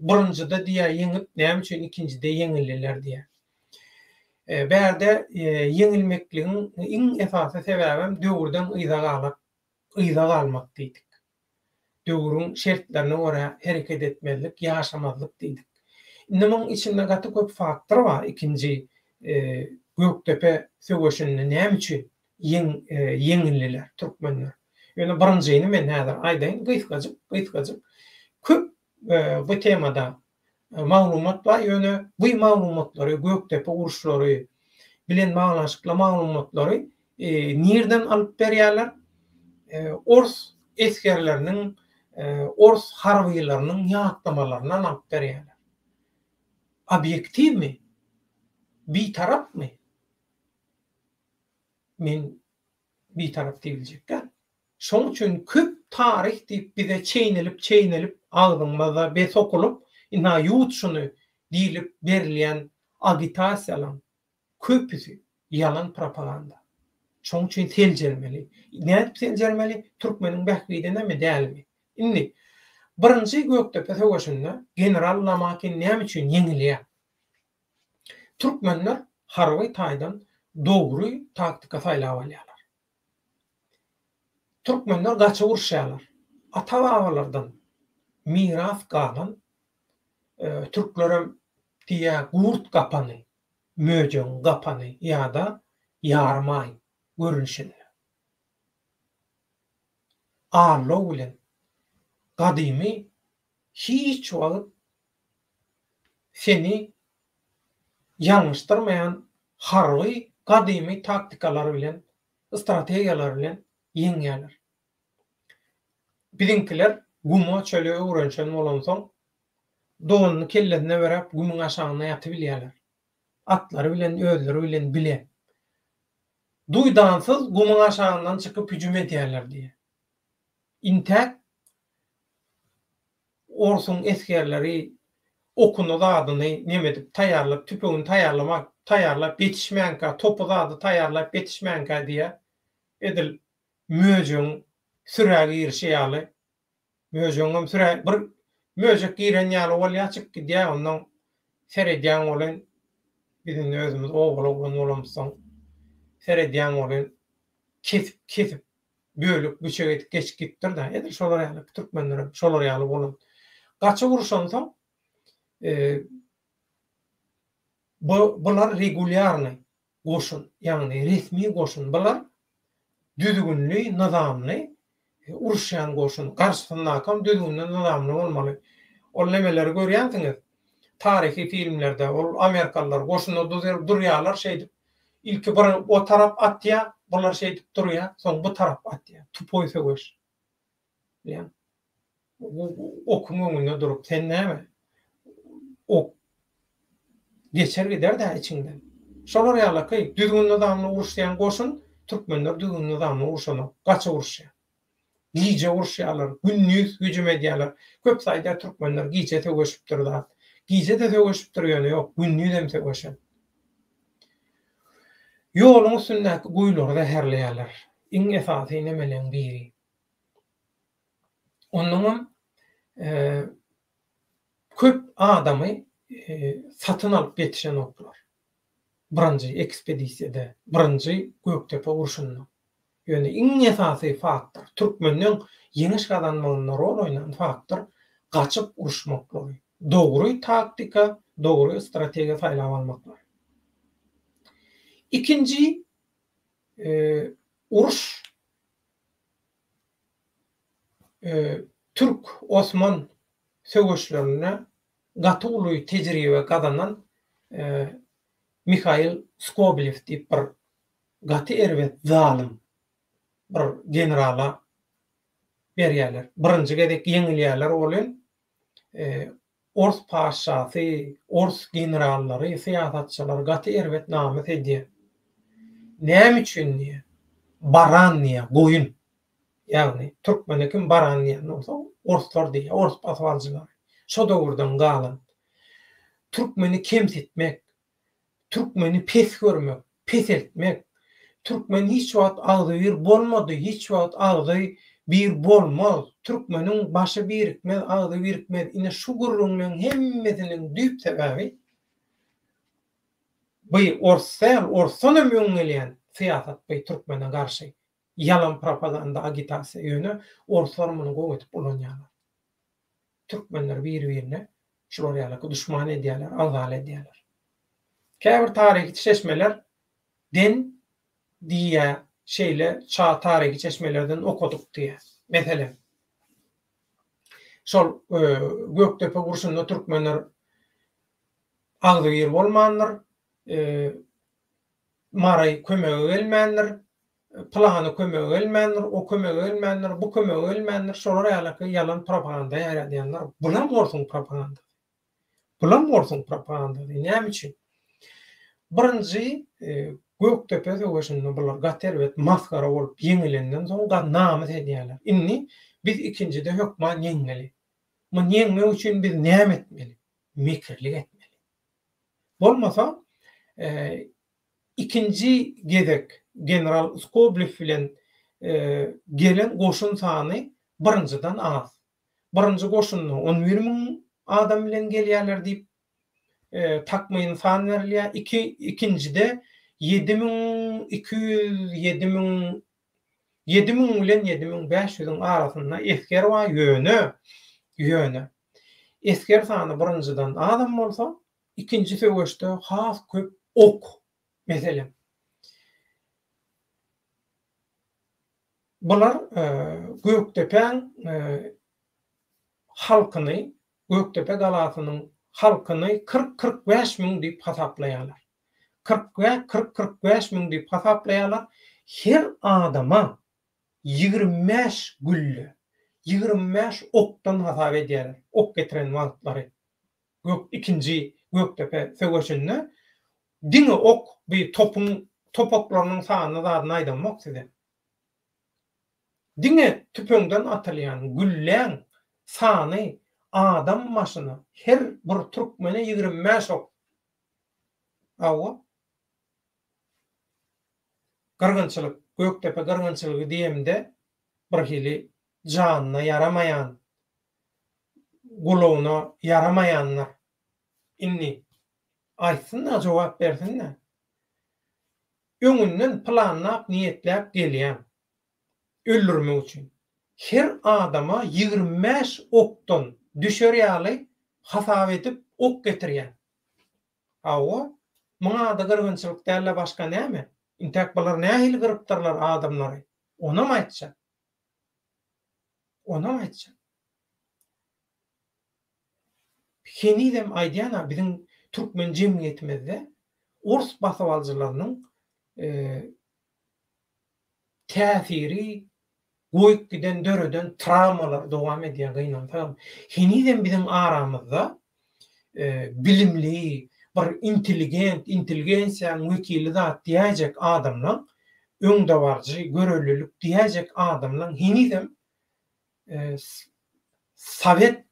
birinjide diýär yeňip, näme üçin ikincide yeňildiler diýär. Bärde yeňilmekligiň iň esasy sebäbim döwürden yza galmak diýdik. Döwürüň şertlerine görä hereket etmezlik, ýaşamazlyk diýdik. Nimiň içinde gaty köp faktor bar. Ikinji Göktepe söwüşini näme üçin yeňildiler türkmenler. Ýöne birinjini men häzir aýdaýyn, gysgadyk köp bu temada maglumat bar. Ýöne bu maglumatlary, Göktepe uruşlary bilen baglanşykly maglumatlary nirden alyp berýärler? Ors eskerleriniň, Ors harbylarynyň ýatlamalaryndan alyp berýärler. Objektivmi? Bitarapmy? Men bitarap diýiljekkä. Şoň üçin köp tarih diýip bize çeýnelip agdymyzda besokulup, ina ýut şunu diýilip berilýän agitasiýalaryň köpüsi ýalan propaganda. Şoň üçin seljermeli. Näme seljermeli? Türkmeniň bähgide näme dälmi? Indi birinji Göktepe söwüşinde general Lamakin näme üçin yeňilýär? Türkmenler harby taýdan dogry taktika saýlap alýarlar. Türkmenler gaça uruşýarlar. Ata-babalardan miras galan türklere diýä gurt gapany, möjen gapany ýa-da ýarmay görünşini. Arlo bilen gadymy hiç wagt seni ýalňyşdyrmaýan harby gadymy taktikalary bilen, strategiýalary bilen yeňýärler. Biziňkiler gumo çöle öwrenşen bolansoň dowuny kellerine berip gumyň aşagyna ýatyp bilýärler. Atlary bilen, özleri bilen bile. Duýdansyz gumyň aşagyndan çykyp hüjüm edýärler diýe. Intek Orsun eskerleri okuny zadyny nemedip taýarlap, tüpegini taýarlap betişmänkä, topu zady taýarlap betişmänkä diýe edil möjen sürägi girşýaly. Möjeňem sürä bir möjek giren ýaly bolýaçyk diýe ondan seredýän bolan bizim özümüz oğlan bolamysyň seredýän bolan kesip bölüp büçek geçip gitdir da edil şolar ýaly türkmenler şolar ýaly bolan. Gaça uruşansa bular regulýarny goşun, ýagny resmi goşun. Bular düzgünli, nizamly uruşýan goşun. Garşysynda kam düzgünli, nizamly bolmaly. Ol nemeleri görýänsiňiz? Tarihi filmlerde ol Amerikalılar goşuny durýarlar şeýdip. İlki bir o tarap atýar, bular şeýdip durýar, soň bu tarap atýar. Tupoy söwüş. Ýa. Okun öňünde durup sen näme? Ok geçer gider de içinden. Şolar ýaly düzgün nizamly uruşýan goşun türkmenler düzgün nizamly uruşany gaça uruşýar. Giýje uruşýarlar, gündüz hüjüm edýärler. Köp saýda türkmenler giýje söwüşip durýar. Giýje de söwüşip durýany ýok, gündüz hem söwüşýär. Ýoluň üstündäki guýlary da herleýärler. Iň esasy nemeleň biri. Onuň köp adamy satyn alyp getişen oklar. Birinji ekspedisiýede, birinji Göktepe uruşunda. Ýöne iň esasy faktor, türkmeniň ýeňiş kazanmagyna rol oýnan faktor gaçyp uruşmaklary. Dogry taktika, dogry strategiýa saýlap almaklar. İkinci uruş Türk Osman söwüşlerine gaty uly tejribe gazanan Mikhail Skobelev diýip bir gaty erwet zalim bir generala berýärler. Birinji gezek yeňilýärler bolan Ors paşasy, ors generallary, syýasatçylar gaty erwet namyt edýär. Näme üçin diýe? Baran diýe, goýun. Ýagny türkmenekim baran diýen bolsa, orslar diýe, ors pasawalçylar. Şo döwürden galan. Türkmeni kemsitmek, Türkmeni pes görmek, pes etmek, Türkmen hiç wagt agdy bir bolmady, hiç wagt agdy bir bolmaz. Türkmeniň başy birikmez, agdy birikmez. Ine şu gurrunlaryň hemmesiniň düýp sebäbi bu orsana öňelýän syýasat bu Türkmene garşy yalan propaganda agitasiýa ýöne orslar muny goýup bolanýarlar. Türkmenler bir-birine şular ýaly düşman edýärler, algal edýärler. Käbir taryhy çeşmeler den diye şeyle çağ tarihi çeşmelerden okuduk diye. Mesela şol Göktepe gurşunda Türkmenler agdy ýer bolmandyr, maray kömege gelmändir, plany kömege gelmändir, o kömege gelmändir, bu kömege gelmändir. Şolar ýaly yalan propaganda ýaradýanlar. Bular bolsun propaganda. Bular bolsun propaganda. Näme üçin? Birinji Göktepe döwüşinde bular gaterwet maskara bolup ýeňilenden soň da namyt edýärler. Inni biz ikincide hökman ýeňmeli. Bu ýeňme üçin biz näme etmeli? Mekirlik etmeli. Bolmasa ikinci gezek general Skoblev bilen gelen goşun sany birinciden az. Birinci goşunny 11.000 adam bilen gelýärler diýip takmaýyn san berilýär. İkincide 7.200 7.000 bilen 7.500'ün arasynda esker we ýöne. Esker sany birinciden adam bolsa, ikinci söwüşde has köp ok. Mesela bular Göktepeň halkyny, Göktepe galasynyň halkyny 40-45 miň diýip hasaplaýarlar. 40-45 miň diýip hasaplaýarlar. Her adama 25 güllü, 25 okdan hasap edýärler. Ok getiren wagtlary. İkinci Göktepe söwüşinde diňe ok bir topoklarynyň sanyny da aýdymok size. Diňe tüpüňden atylýan gülläň sany adam maşyny her bir türkmene 25 ok. Awa gargynçylyk, Göktepe gargynçylygy diýemde bir hili janyna yaramaýan, gulawyna yaramaýanlar inni aýtsynlar, jogap bersinler. Öňünden planlap, niýetläp gelýän. Öldürmek üçin. Her adama 25 okdan düşer ýaly hasap edip ok getirýän. Awa, muňa da gargynçylyk däle başga näme? Intek bular nähili gyrypdyrlar adamlary? Ona mı aýtjak? Ona mı aýtjak? Henidem aýdýana biziň türkmen jemgyýetimizde ors basawalçylarynyň täsiri goýup giden döreden travmalar dowam edýän gynanlar. Henidem biziň aramyzda bilimli, bir inteligensiýanyň wekili zat diýäjek adamlaň, öňde barjy görellilik diýäjek adamlaň henidem Sovet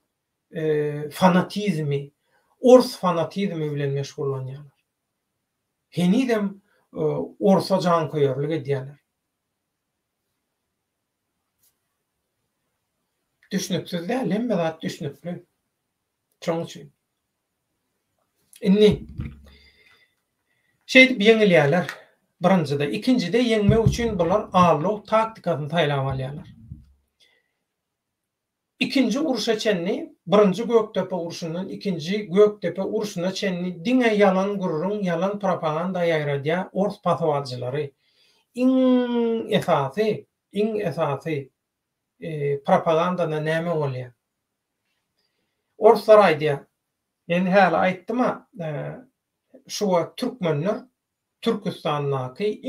fanatizmi, ors fanatizmi bilen meşgullanýarlar. Henidem orsa jan koýarlyk edýärler. Düşnüksiz däl, hemme zat düşnükli. Çoň üçin. Inni şeýdip ýeňilýärler. Birincide, ikincide ýeňmek üçin bular allyk taktikasyny taýlap alýarlar. İkinci uruşa çenni, birinci Göktepe uruşundan ikinci Göktepe uruşuna çenni diňe yalan gurrun, yalan propaganda ýaýradýar ors pasawalçylary. İň esasy propagandana näme bolýar? Orslar aýdýar. Ýani häli aýtdyma, şu türkmenler Türkistanyňky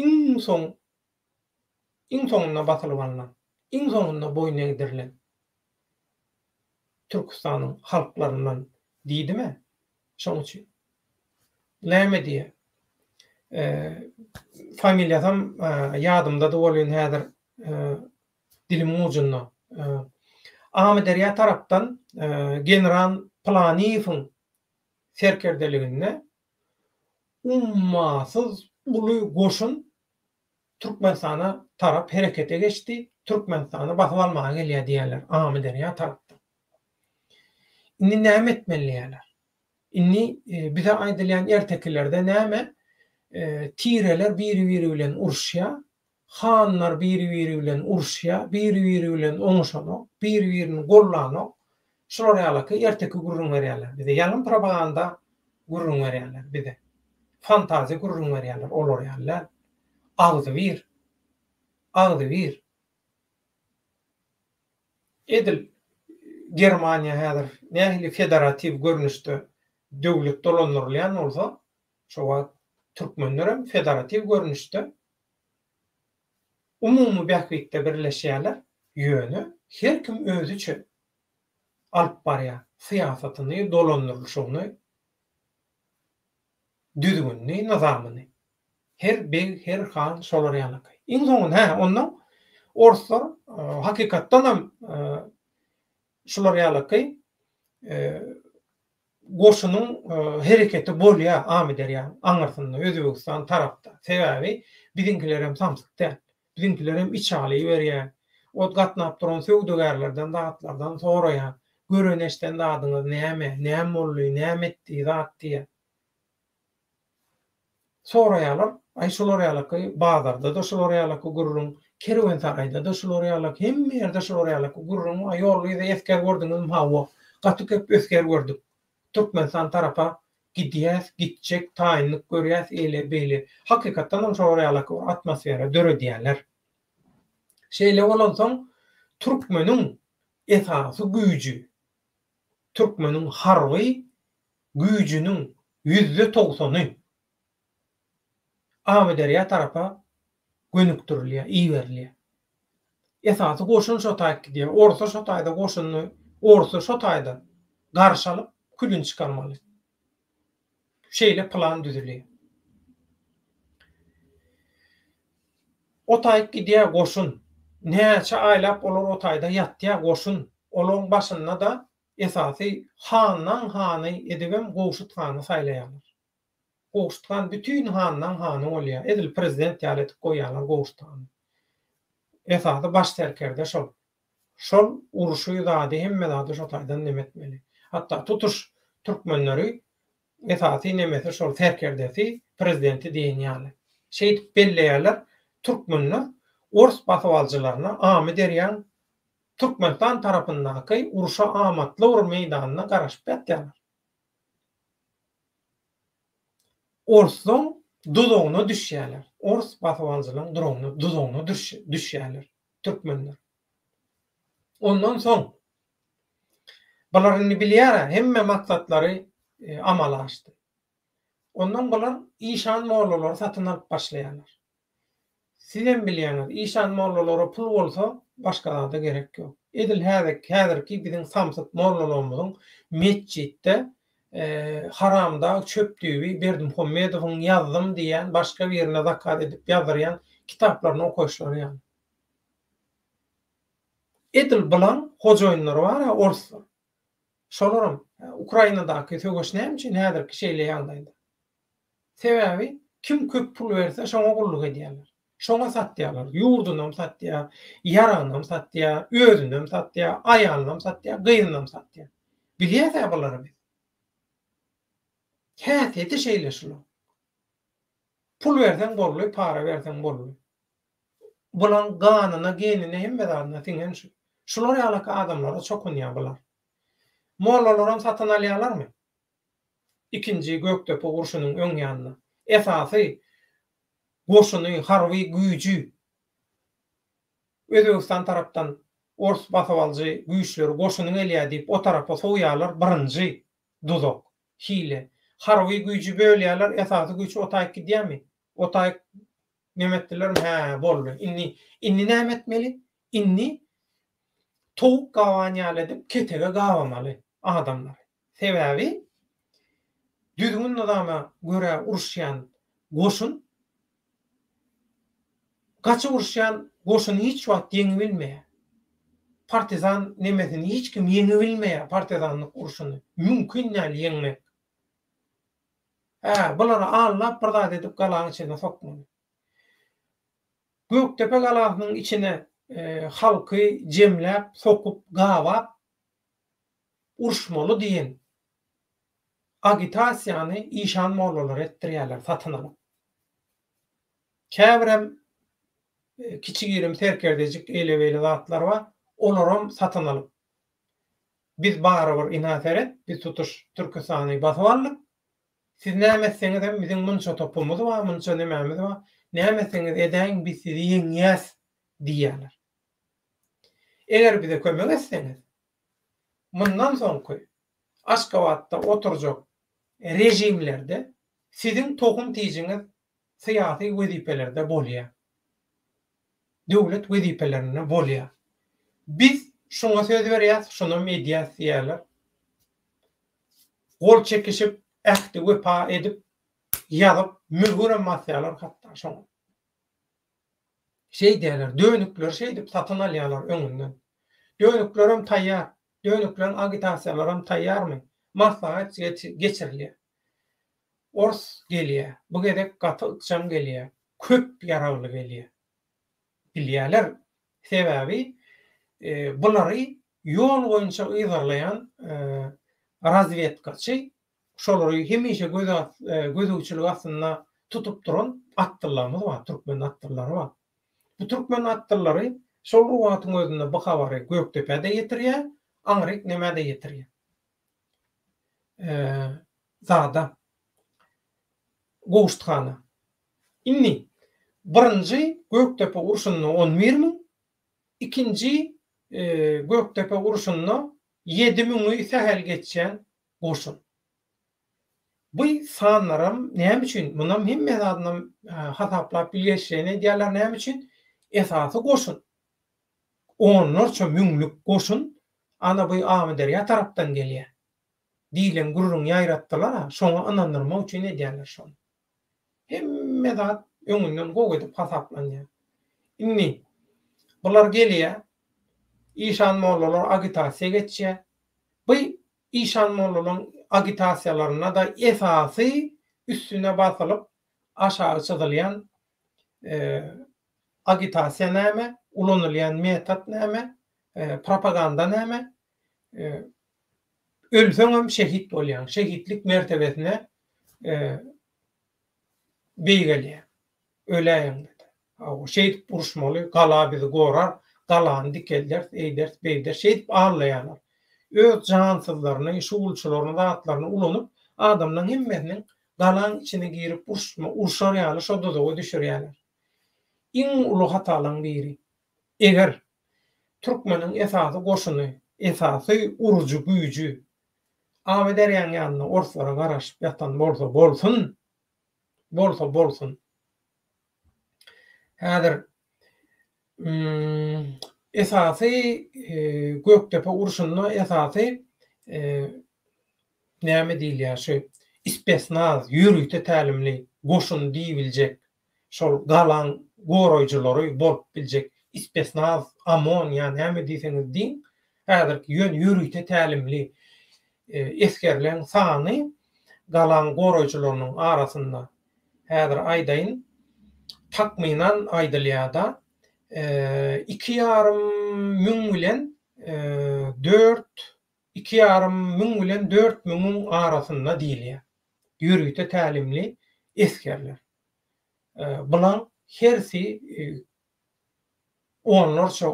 iň soňuna basylyp alynan, iň soňuna boyun egdirilen Türkistanyň halklaryndan diýdimi? Şoň üçin. Näme diýe? Familiýasam ýadymda da bolýan häzir dilimiň ujunda. Amederiýa tarapdan general Planiýewiň serkerdeliginde ummasyz uly goşun Türkmenistana tarap herekete geçti. Türkmenistany basyp almaga gelýär diýerler Amederiýa tarapdan. Indi näme etmeliýärler? Inni bize aýdylýan ertekilerde näme? Tireler biri-biri bilen uruşýar, hanlar biri-biri bilen uruşýar, biri-biri bilen oňuşanok, biri-birini gollanok, şolar ýalyky erteki gurrun berýärler. Bize ýalyn propaganda gurrun berýärler bize. Fantazi gurrun berýärler, olar ýalylar. Agdy bir. Edil Germaniýa häzir nähili federativ görnüşde döwlet dolandyrylýan bolsa, şowa türkmenler federativ görnüşde umumy bähwitde birleşýärler. Ýöne her kim özüçe alyp barýar, syýasatyny, dolandyrylşyny, düzgünni, nizamyny. Her bey, her han şolar ýalyky. Iň soňunda ondan oruslar hakykatdan hem şolar ýalyky goşunyň hereketi bolýar, Amederiýa aňyrsynda Özbegistan tarapda. Sebäbi biziňkiler hem samsykda. Biziňkiler hem içaly berýär. Ot gatnap duran söwdegärlerden, dağıtlardan soraýar. Göreneşden dadyňyz näme boldy, näme etdi, zat diýär. Soraýarlar, ay şolar ýalyky bazarda da şolar ýalyky gurrun, kerwensarayda da şolar ýalyky, hemme ýerde şolar ýalyky gurrun, ay ýolly esker gördüňiz hawa, gatyk esker gördük. Türkmenistan tarapa gidýäs, gitjek, taýinlik görýäs, ele beýle. Hakykatdan şolar ýalyky atmosfera döre diýerler. Şeýle bolansoň türkmeniň esasy güýji, türkmeniň harby güýjiniň %90'y Amederiýa tarapa gönükdirilýär, iýerilýär. Esasy goşun şo taýyp gidýär. Orsa şo taýda goşuny, orsa şo taýda garşy alyp külün çykarmaly. Şeýle plan düzülýär. O taýyp gidýär goşun. Näçe aýlap olar o taýda ýatýar goşun. Olaň başynda da esasy handan hany edibem gowşutkany saýlaýarlar. Gowşutkan bütün handan hany bolýar. Edil prezident ýalyp goýarlar gowşutkany. Esasy baş serkerde şol. Şol uruşy zady hemme zady şo taýdan nemetmeli. Hatda tutuş türkmenleri esasy nemesi şol serkerdesi prezidenti diýenýärler. Şeýdip belleýärler türkmenler Orus basywaljylaryna Amederiýa Türkmenistan tarapyndaky uruşa amatly ur meýdanyna garaşyp ýatýarlar. Orus'un dudağına düşýärler. Orus basywaljylaryň dudağına düşýärler türkmenler. Ondan soň bularyny bilýär, hemme maksatlary amal açdy. Ondan bular işan mollalar satyn alyp başlaýarlar. Sizem bilýäňiz, işan mollalary pul bolsa başga da gerek ýok. Edil häzirki biziň samsyk mollalarymyzyň mesjitde haramda çöpdüğü Berdim Muhammedowyň ýazdym diýen başga birine zakat edip ýazyrýan kitaplaryny okuýşlar ýa. Edil bilan hojaýynlar bar, oruslar. Şolaram Ukrainadaky söwgeş näme üçin häzirki şeýle ýagdaýda. Sebäbi kim köp pul berse şoňa gulluk edýärler. Şoňa satýarlar. Ýurdunam satýar, ýaranam satýar, özünam satýar, aýalynam satýar, gyýnynam satýar. Bilýärsiz bulary biz. Häsiýeti şeýle şol. Pul bersen bolly, para bersen bolly. Bulan ganyna, genine hemme zadyna tiňen şu. Şolar ýalyky adamlara çok ünýär bular. Mollalaram satyn alýarlarmy? İkinji Göktepe urşunyň öň ýanyna. Esasy goşuny harby güýji Özbegistan tarapdan Orus basywaljy güýçleri goşunyň elýär diýip o tarapa soýýarlar birinji duzak, hile. Harby güýji bölýärler, esasy güýç o taýyp gidýärmi? O taýyp nemetdiler mi? Boldy. Inni näme etmeli? Inni towuk gawan ýaly edip ketege gawamaly adamlar. Sebäbi düzgün adama göre uruşýan goşun gaçy uruşýan goşuny hiç wagt ýeňi bilmeýär. Partizan nemesini hiç kim ýeňi bilmeýär, partizanlyk uruşuny. Mümkin näl ýeňmek. Bulara anlap bir zat edip galaň içine sokmaly. Göktepe galasynyň içine halky jemläp, sokup, gawap uruşmaly diýen agitasiýany işan mollalar etdirýärler, satyn alyp. Käbirem kiçigirim terkerdejik elebeýle zatlar bar, olaram satyn alyp. Biz barabir inateret, biz tutuş Türkistany basyp aldyk. Siz nämeseňiz hem biziň munça topumuz bar, munça nemämiz bar. Nämeseňiz edäň biz sizi ýeňýäs diýýärler. Eger bize kömek etseňiz, mundan soňky Aşgabatda oturjak rejimlerde siziň tokum tiýiňiz syýasy wezipelerde bolýar. Döwlet wezipelerine bolýar. Biz şoňa söz berýäs, şonu mediýasiýa diýerler. Gol çekişip, ähdi wepa edip, ýazyp, mühürem masýalar hatda şoňa. Şey diýerler, dönükler şey dip satyn alýarlar öňünden. Dönüklerim taýýar, dönüklerin agitasiýalaram taýýarmy? Maslahat geçirilýär. Ors gelýär, bu gedek gaty ykjam gelýär, köp ýaragly gelýär. Bilýärler, sebäbi bulary ýol boýunça ýygarlayan razvedkaçy, şolary hemişe gözüçilik aslynda tutup duran attyrlarymyz bar, türkmen attyrlary bar. Bu türkmen attyrlary şol ruwatyň özünde bu habary Göktepe'de ýetirýär, aňryk nämede ýetirýär. Zada Gowuştkana. Inni birinji Göktepe uruşuny 11.000, ikinji Göktepe uruşuny 7.000'y sähel geçen goşun. Bu sanlarym näme üçin? Munam hemme zadynam hasaplap bilýärşäne diýerler näme üçin? Esasy goşun. Onlarça müňlük goşun ana bu Amederiýa tarapdan gelýär. Diýilen gurrun ýaýratdylar, şoňa anandyrmak üçin edýärler şonu. Hemme zat öňünden gowy edip hasaplanýar. Inni bular gelýär, işan mollalar agitasiýa geçýär. Bu işan mollaryň agitasiýalaryna da esasy üstüne basylyp aşağı çykylýan agitasiýa näme, ulanylýan metod näme, propaganda näme, ölseň hem şehit bolýan, şehitlik mertebesine beýgelýär. Öläýän. O şehit uruşmaly, gala bizi gorar, galany dikelder, eýder, beýder, şehit ağlaýarlar. Öz jansızlaryny, şuulçylaryny, zatlaryny ulanyp, adamlaryň hemmesini galaň içine girip uruşarýarlar, şo dozaga düşürýärler. Iň uly hatalaryň biri. Eger türkmeniň esasy goşuny, esasy urucu güýji Amederiýan ýanyna orslara garaşyp ýatan bolsun. Häzir esasy Göktepe uruşuny esasy näme diýilýär şu ispesnaz, ýürüýte tälimli goşun diýiljek. Şol galaň goroýjulary bolup biljek ispesnaz, amon ýani näme diýseňiz diň, häzirki ýürüýte tälimli eskerlen sany galaň goroýjularynyň arasynda häzir aýdaýyn takminan aýdylýarda 2.500 bilen 4.000 arasynda diýilýär. Ýürüýte tälimli eskerler. Bular hersi onlarça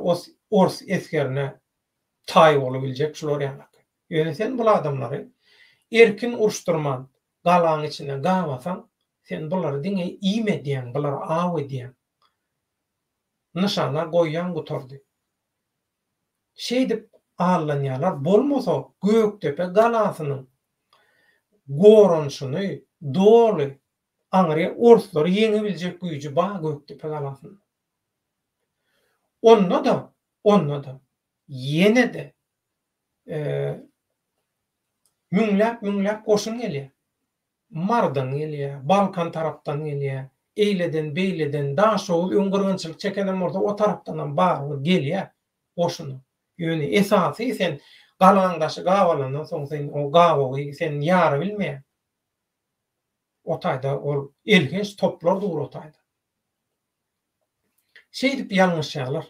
ors eskerine taý bolup biljek şolar ýaly. Ýöne sen bu adamlary erkin uruşdurman, galaň içine gawasaň, sen bulary diňe iýme diýen, bulary aw edýän. Nişanlar goýýan gutardy. Şey dip allanýarlar, bolmasa Göktepe galasynyň goranşyny doly aňry orslary ýeňe biljek güýji bar Göktepe galasynyň. Onda da ýene de Müňläp goşun gelýär. Mardan gelýär, Balkan tarapdan gelýär, eýleden, beýleden, daşow öňgörgençilik çekenen bolsa o tarapdan bar gelýär goşuny. Ýöne esasy sen galaňdaşy gawalandan soň sen o gawawy sen ýara bilmeýär. O taýda ol elgenç toplar dur o taýda. Şeýdip ýalňyşýarlar.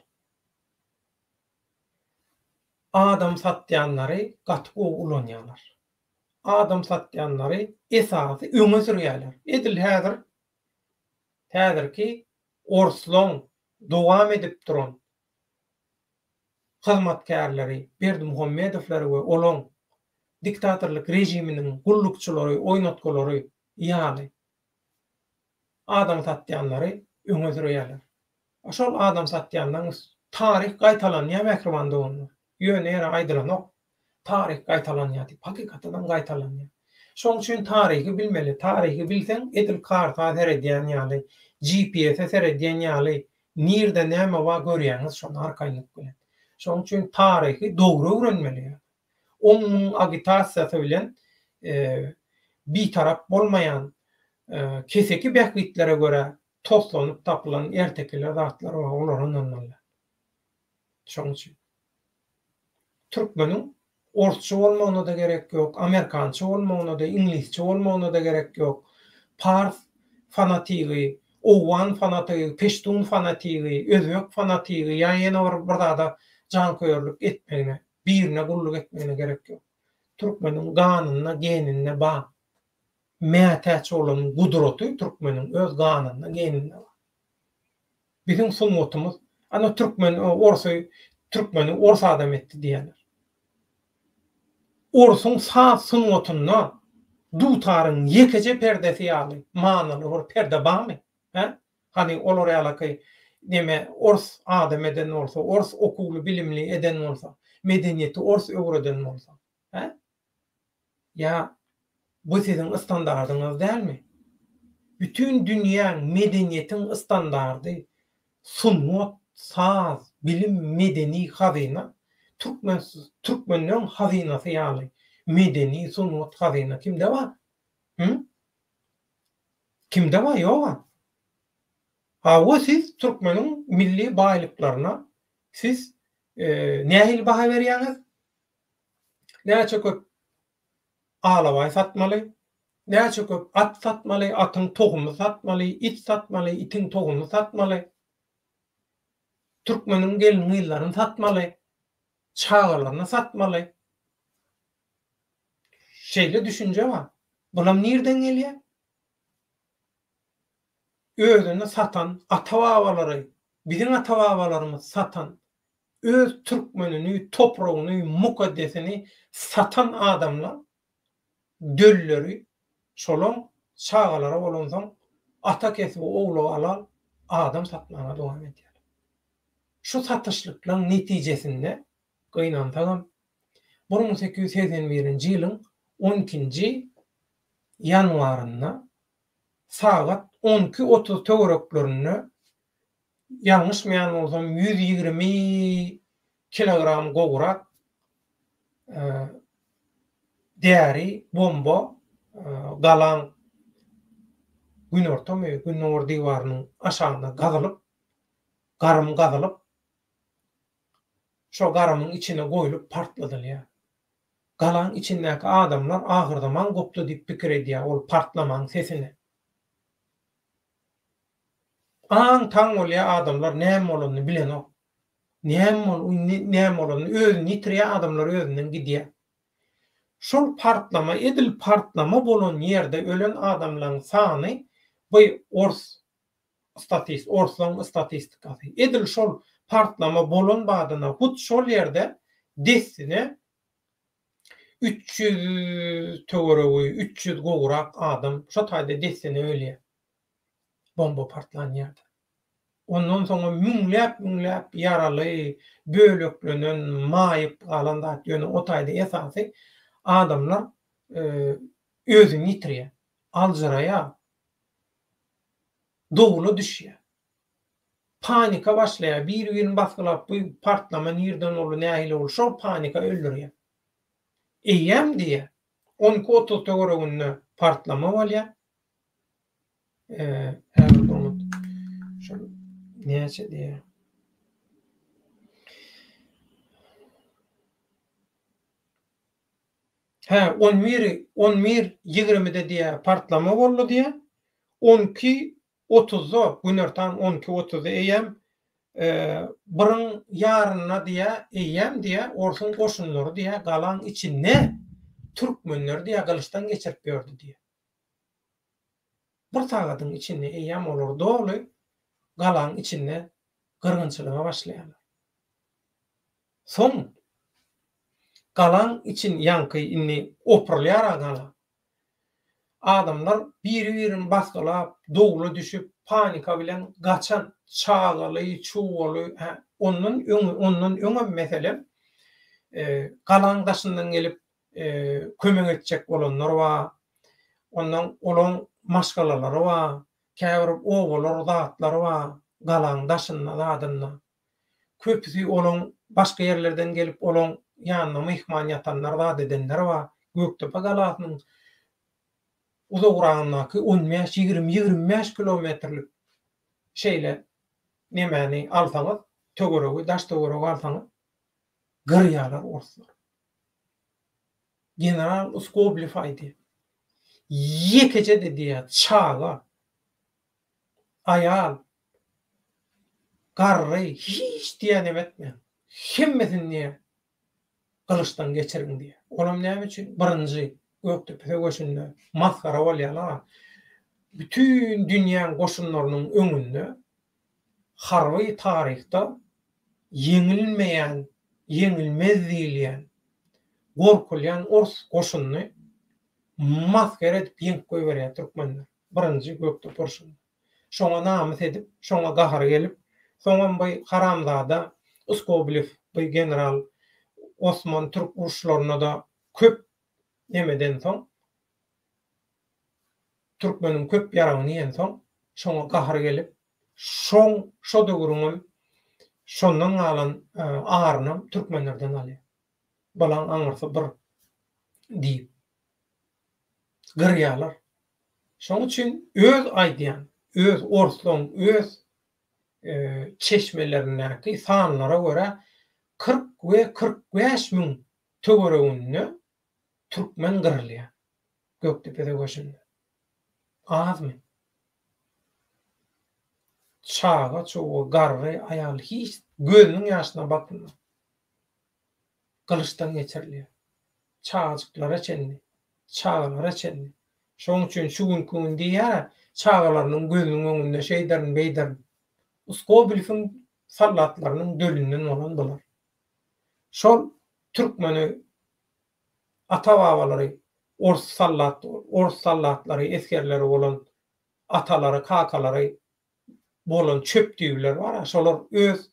Adam satýanlary gatyp ulanýarlar. Adam satýanlary esasy öňe sürýärler. Edil häzirki orslon dowam edip duran hyzmatkarlary, Berdimuhammedowlary we olaň diktatorlyk rejiminiň gullukçylary, oýnatgylary ýaly. Adam satýanlary öňe sürýärler. Şol adam satýandan tarih gaýtalanýar Mähriban dowamly. Ýöne ýere aýdylanok. Tarih gaýtalanýar, hakykatdan gaýtalanýar. Şoň üçin tarihi bilmeli. Tarihi bilseň edil karta seredýän ýaly, GPS seredýän ýaly, nirde näme bar görýäňiz şonu arkaýlyk bilen. Şoň üçin tarihi dogry öwrenmeli. Onun agitasiýasy bilen bir tarap bolmayan keseki bähgitlere göre toplanyp tapylan ertekiler zatlar we olaryň anlaýar. Şoň üçin Türkmeniň Orsça bolmagyna da gerek yok, Amerikança bolmagyna da, İnglisçe bolmagyna da gerek yok. Pars fanatigi, Owan fanatigi, Peştun fanatigi, Özbek fanatigi, ýa-ýene bir da jankoýarlyk etmegine, birine gulluk etmegine gerek yok. Türkmeniň ganyna, genine ba. Mätäç bolan gudraty Türkmeniň öz ganyna, genine ba. Bizim sunwatumyz ana Türkmeni Ors adam etdi diýerler. Orsun sağ sunwatyna dutaryň ýekece perdesi ýaly, manaly bir perde barmy? Hani olar ýaly neme Ors adam eden bolsa, Ors okuly bilimli eden bolsa, medeniýeti Ors öwreden bolsa, Ya bu sizin standardyňyz dälmi? Bütün dünýäň medeniýetiň standardy sunwat, saz, bilim, medeni hazyna Türkmeniň hazynasy ýaly. Medeni sunwat hazyna kimde bar? Kimde bar? Ýok. O siz Türkmeniň milli baýlyklaryna siz nähili baha berýäňiz? Näçe köp alabay satmaly, näçe köp at satmaly, atyň togumy satmaly, it satmaly, itiň togumy satmaly. Türkmeniň gelin ýyllaryny satmaly, çağalaryny satmaly. Şeýle düşünje bar. Bulam nirden gelýär? Özüni satan ata-babalary, bizim ata-babalarymyz satan, öz Türkmenini, topragyny, mukaddesini satan adamlar, dölleri, şolon çağalara bolansoň ata kesip ogly alan adam satmagyna dowam edýär. Şu satışlyklaryň netijesinde gynansaňam 1881-nji ýylyň 12-nji ýanwarynda saat 12:30 töwereklerini ýalňyşmaýan bolsam 120 kilogram gowrak däri bomba galan Günorta diýwarynyň aşagyna gazylyp, garym gazylyp, şo garymyň içine goýulyp partladylýar. Galan içindäki adamlar agyrdaman gopdy diýip pikir edýär ol partlamaň sesini. Taň bolýar adamlar näme bolanyny bilenok. Näme bolanyny özüni ýitirýär adamlar özünden gidýär. Şol partlama bolan ýerde ölen adamlaryň sany bu Orslaň statistikasy. Edil şol partlama bolan badyna hut şol ýerde desine 300 töweregi, 300 gowrak adam şo taýda desine ölýär. Bomba partlan ýerde. Ondan soňra müňläp ýaraly, böleklenen, maýyp galan ýöne o taýda esasy adamlar özüni ýitirýär, aljaraýar, dowla düşýär. Panika başlaýar, bir-birini basgylap, bu partlama nirden bolu, nähili bolu, şol panika öldürýär. Eýem diýe, 10-30 töwereginde partlama bolýar. Şol näçe diýär? He, 11-20-de diýär partlama boldy diýär. 12-30-da günertan 12-30-da eýem birin ýaryna diýär eýem diýär orsun goşunlary diýär galan içinde türkmenler diýär gylyçdan geçirip berdi diýär. Bir sagatyň içinde eýem olar doly galan içinde gyrgynçylyga başlaýarlar. Soň galan için ýanky inni opurlýar galan. Adamlar biri-birini basgylap, dogly düşüp, panika bilen gaçan, çagaly, çuwaly, ondan öňe meselem galan daşyndan gelip kömek etjek bolanlar bar. Ondan olan maşgalalary bar. Käbir owalar, zatlary bar. Galan daşyndan adamlar. Köpüsi olan başga ýerlerden gelip olan ýanyna mehman ýatanlar zat edenler bar. Gökdepe galasynyň uzagrandaky 10-20 kilometrlik şeýle nemäni alsaňyz, töweregi, daş töweregi alsaňyz gyrýarlar orslar. General Uskoblev aýdy. Ýekece diýär, çaga, aýal, garry hiç diýen emetme. Hemmesini gylyçdan geçiriň diýär. Olam näme üçin? Birinji Gökdepe goşunly maskara bolýarlar. Bütün dünýäň goşunlarynyň öňünde harby taryhda yeňilmeýän, yeňilmez diýilýän, gorkulýan ors goşunyny maskara edip ýeňip goýberýär türkmenler. Birinji Gökdepe urşuny. Şoňa namys edip, şoňa gahar gelip, soňam bu Haramzada, Uskoblev, bu general Osman Türk urşlaryna da köp nemeden soň türkmeniň köp ýaragyny ýen soň şoňa gahar gelip şo döwrüňem şondan alan agarynam türkmenlerden alýar. Balan aňyrsy bir diýip gyrýarlar. Şoň üçin öz aýdýan, öz orslaň, öz çeşmelerindäki sanlara görä 40 we 45 min töwereginde türkmen gyrylýar. Gökdepe'de goşundy. Azmy? Çaga, çoğu, garry, aýal hiç gözüniň ýaşyna bakmaz. Gylyçdan geçirilýär. Çagajyklara çenli, çagalara çenli. Şoň üçin şu günkü diýär, çagalarynyň gözüniň öňünde şeýdern beýdern. Uskoblewiň sallatlarynyň dölünden bolan bolar. Şol türkmeni ata-babalary, ors sallatlary, eskerleri bolan atalary, kakalary bolan çöpdüýler bar. Şolar öz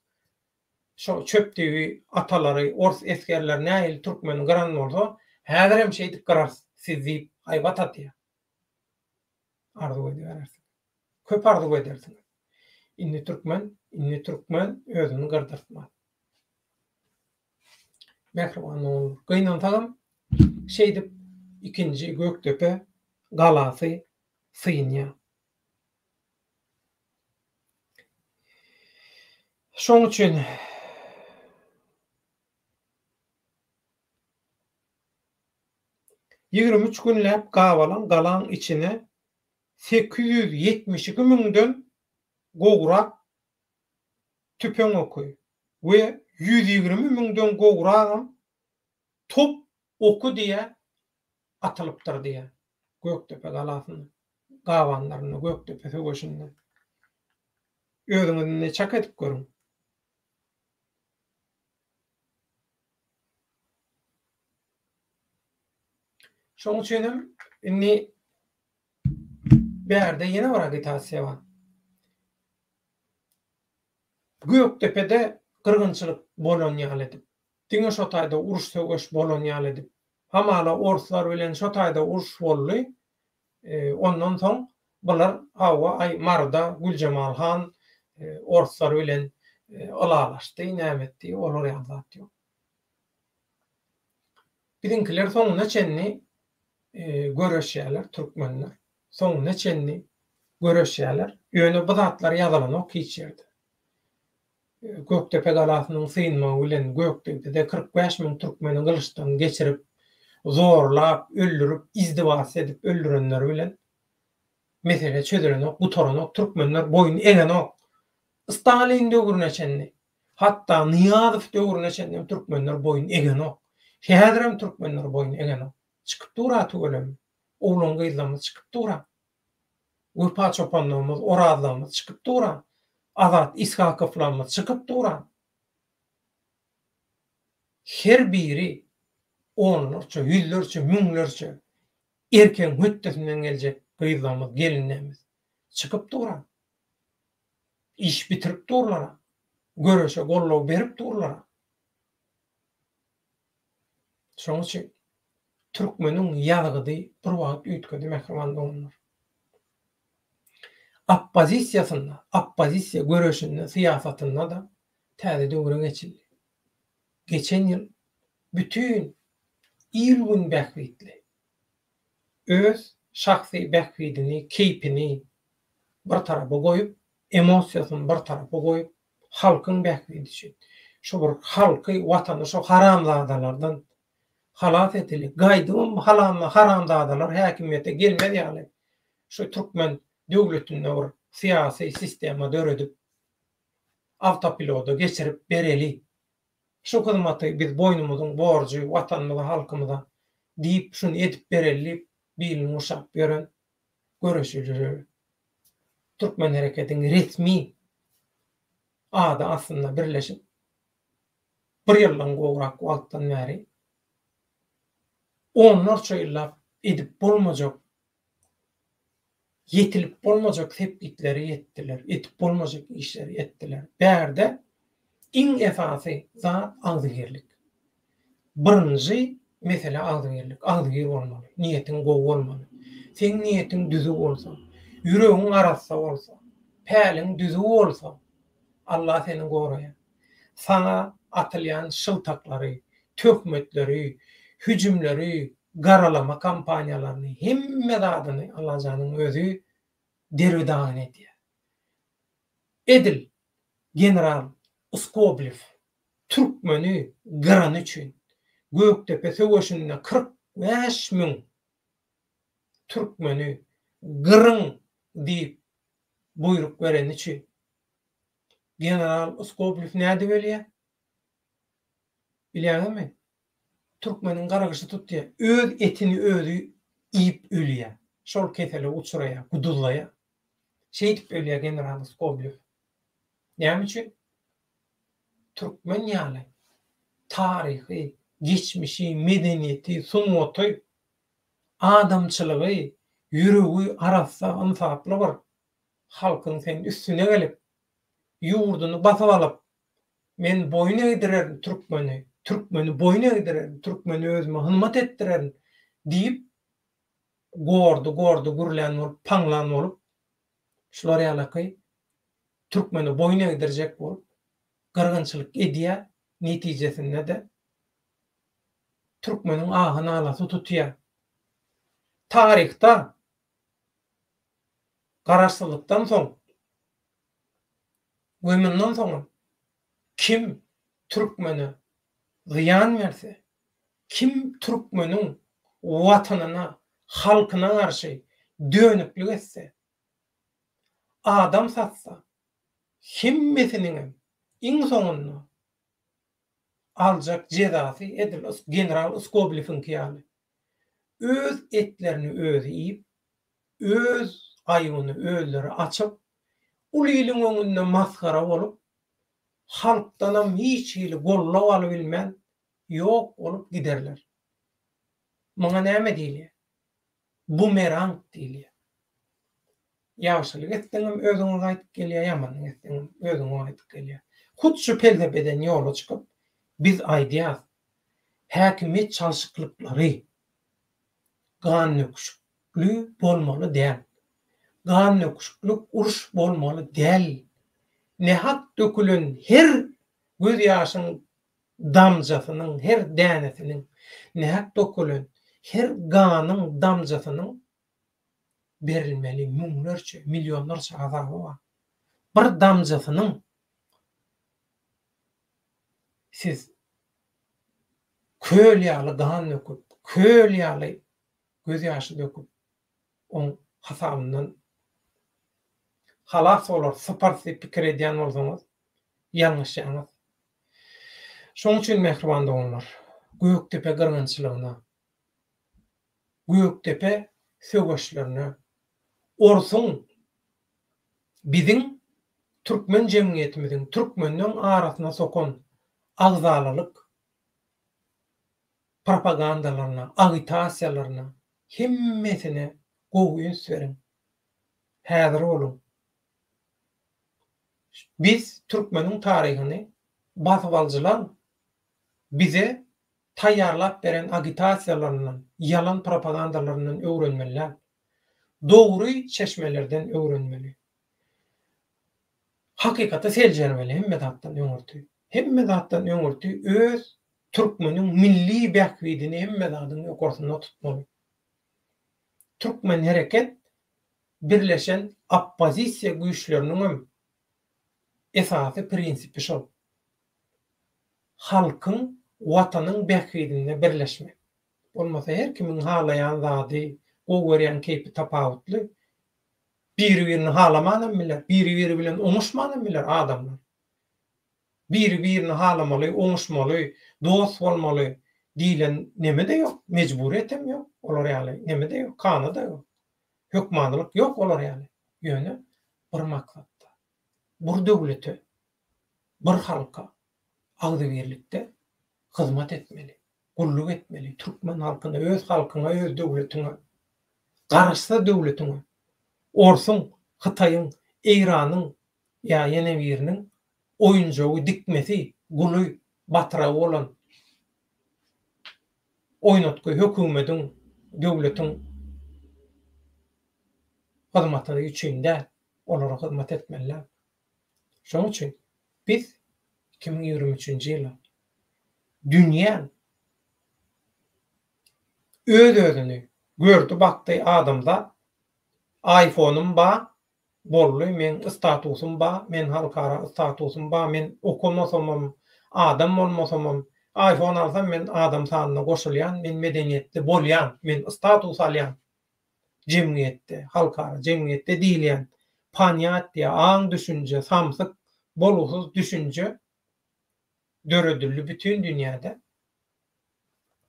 şo çöpdüýi atalary, ors eskerleri näil türkmen gıran bolsa, häzir hem şeýdik gyrar siz diýip aýbat atýar. Ardy goýdýarlar. Köp ardy goýdýarsyň. Inni türkmen özüni gyrdytmaz. Mehriban olur. Gıynan tağım şeýdip ikinji Gökdepe galasy synýa. Şoň üçin 23 günläp gawalan galan içine 872 miňden gowrak tüpeň okuy we 120 miňden gowragam top oku diýe atylypdyr diýe. Gökdepe galasyny gawanlaryny Gökdepe höwüşinde. Özüňizi çak edip görüň. Şoň üçin inni berde ýene bir agitasiýa bar. Gökdepe'de kırgınçılık bolan ýaly edip, diňe şo taýda uruş söwgeş bolan ýaly edip, hamala orslar bilen şo taýda uruş boldy. Ondan soň bular hawa ay Marda, Gülcemal Han orslar bilen alalaşdy, nämetdi, olar ýazatdy. Bizimkiler soňuna çenli göreşýärler türkmenler. Soň neçenli göreşýärler. Ýöne bu zatlar ýazylanyp geçýärdi. Göktepe galasynyň synmagy bilen Göktepe'de 45 000 türkmeni gylyçdan geçirip, zorlap, öldürüp, izdibas edip öldürenler bilen mesele çözelenok, gutoranok, türkmenler boyun egenok. Stalin döwrüne çenli. Hatta Niyazow döwrüne çenli türkmenler boyun egenok. Häzirem türkmenler boyun egenok. Çıkıp dura tügelem. Oğlun gyzlamyz çıkıp dura. Urpa çopanlarymyz, orazlarymyz çıkıp dura. Azat İshakowlarymyz çıkıp dura. Her biri onlarça, yüzlerce, müňlerce erken hüttesinden geljek gyzlamyz, gelinlerimiz çıkıp dura. İş bitirip durlar. Göreşe gollaw berip durlar. Şoň üçin türkmeniň ýazygy bir wagt üýtgedi Mehriban doganlar. Oppozisiýa göreşinde, syýasatynda da täze döwre geçildi. Geçen ýyl bütün ilgün bähwitli öz şahsy bähwidini, keypini bir tarafa goýup, emosiýasyny bir tarafa goýup, halkyň bähwidi üçin şu bir halky, watany şu haramzadalardan halat etili. Gaýdym haramzadalar häkimiýete gelmedi ýaly. Şu türkmen döwletinde bir syýasy sistema döredip, awtopiloda geçirip bereli. Şu hyzmaty biz boynumyzyň borjy, watanymyza, halkymyza diýip şunu edip bereli, bilim uşap beren göreşiler. Türkmen hereketiniň resmi ada aslında birleşip bir ýyldan gowrak wagtdan bäri onlarça ýyllap edip bolmajak, yetilip bolmajak tepkitleri yetdiler, edip bolmajak işleri etdiler. Bärde iň esasy zat agzygirlik. Birinji mesele agzygirlik. Agzyr bolmaly, niýetiň gowy bolmaly. Sen niýetiň düzü bolsa, ýüregiň arassa bolsa, päliň düzü bolsa, Allah seni goraýar. Sana atylýan şyltaklary, töhmetleri, hüjümleri, garalama kampaniýalaryny hemme zadyny Allahjanyň özü derwedagyn edýär. Edil general Uskoblew türkmeni gıran üçin Göktepe söwüşinde 45 000 türkmeni gırın diýip buyruk beren üçin general Uskoblew näde belýär? Bilýärmi? Türkmeniň garagyşy tutýar, öz etini özü iýip ölýär. Şol kesele uçuraýar, gudulýar. Şeýdip ölýär general Uskoblew. Näme üçin? Türkmen ýaly taryhy, geçmişi, medeniýeti, sunwaty, adamçylygy, ýüregi arassa ansaply bir halkyň sen üstüne gelip ýurduny basyp alyp men boyun egidirerim Türkmeni boyun egidirerim, Türkmeni özüme hynmat etdirerim diýip gordu gürlen bolup, paňlan bolup şular ýaly Türkmeni boyun egidirjek bolup gyrgynçylyk edýär, netijesinde de Türkmeniň ahyny alasy tutýar. Taryhda garaşsızlykdan soň, gömünden soň kim Türkmeni ziyan berse, kim Türkmeniň watanyna, halkyna garşy dönüplik etse, adam satsa, himmesiniň iň soňunda aljak jezasy edil general Uskoblew'in ýaly. Öz etlerini özü iýip, öz aýygyny özleri açyp, ulylyň öňünde maskara bolup, halkdanam hiç hili gollaw alyp bilmän ýok bolup giderler. Maňa näme diýilýär? Bumerang diýilýär. Ýagşylyk etdiňem özüňe gaýtyp gelýär, ýamanlyk etdiňem özüňe gaýtyp gelýär. Hut şu pelbeden ýola çykyp biz aýdýar, häkimiýet çalşyklykları gan nöküşlü bolmaly däl. Gan nöküşlük uruş bolmaly däl. Nehat dökülen her göz ýaşynyň damjasynyň, her dänesiniň nehat dökülen her ganyň damjasynyň berilmeli müňlerçe, milyonlarça azabı var. Bir damjasynyň siz köl ýaly gan döküp, köl ýaly göz ýaşy döküp, on hasabyndan halas bolar, syparsy pikir edýän bolsaňyz, ýalňyşýaňyz. Şoň üçin mehriban doganlar, Göktepe gyrgynçylygyna, Göktepe söwgeçlerine, orsun biziň türkmen jemgyýetimiziň, türkmeniň arasyna sokan agzalylyk propagandalaryna, agitasiýalaryna hemmesine gowy süreň. Häzir bolun. Biz türkmeniň taryhyny basyp aljylar bize taýýarlap beren agitasiýalaryndan, yalan propagandalaryndan öwrenmeliler. Dogry çeşmelerden öwrenmeli. Hakykata seljermeli hemme zatdan öňürtü. Hemme zatdan öňürtü öz türkmeniň milli bähwidini hemme zatdan ýokarsyna tutmaly. Türkmen hereket birleşen oppozisiýa güýçleriniň esasy prinsipi şol. Halkyň, watanyň bähwidine birleşmek. Bolmasa her kimiň halaýan zady, gowurýan keýpi tapawutly, biri-birini halamanam biler, biri-biri bilen oňuşmanam biler adamlar. Biri-birini halamaly, oňuşmaly, dost bolmaly diýilen neme-de ýok, mejburiýetem ýok, olar ýaly neme-de ýok, kanyda ýok. Hökmanlyk ýok olar ýaly. Ýöne bir maksatda, bir döwlete, bir halka agzybirlikde hyzmat etmeli, gulluk etmeli. Türkmen halkyna, öz halkyna, öz döwletine, garaşsa döwletine, orsun, Hytaýyň, Eýranyň ýa ýene biriniň oýunjagy dikmesi, guly, batyra bolan oýnatky hökümetiň, döwletiň hyzmaty üçin-de olara hyzmat etmeliler. Şoň üçin biz 2023-nji ýyla dünýä öz-özüni gördü bakdy adamda iPhone'um ba, bolly men statusum ba, men halkara statusum ba, men okumasam, adam bolmasam, iPhone alsam men adam sanyna goşulýan, men medeniýetli bolýan, men status alýan. Jemgyýetde, halkara jemgyýetde diýilýän paniýat, aň düşünje, samsyk, bolugsyz düşünje döredildi bütün dünýäde.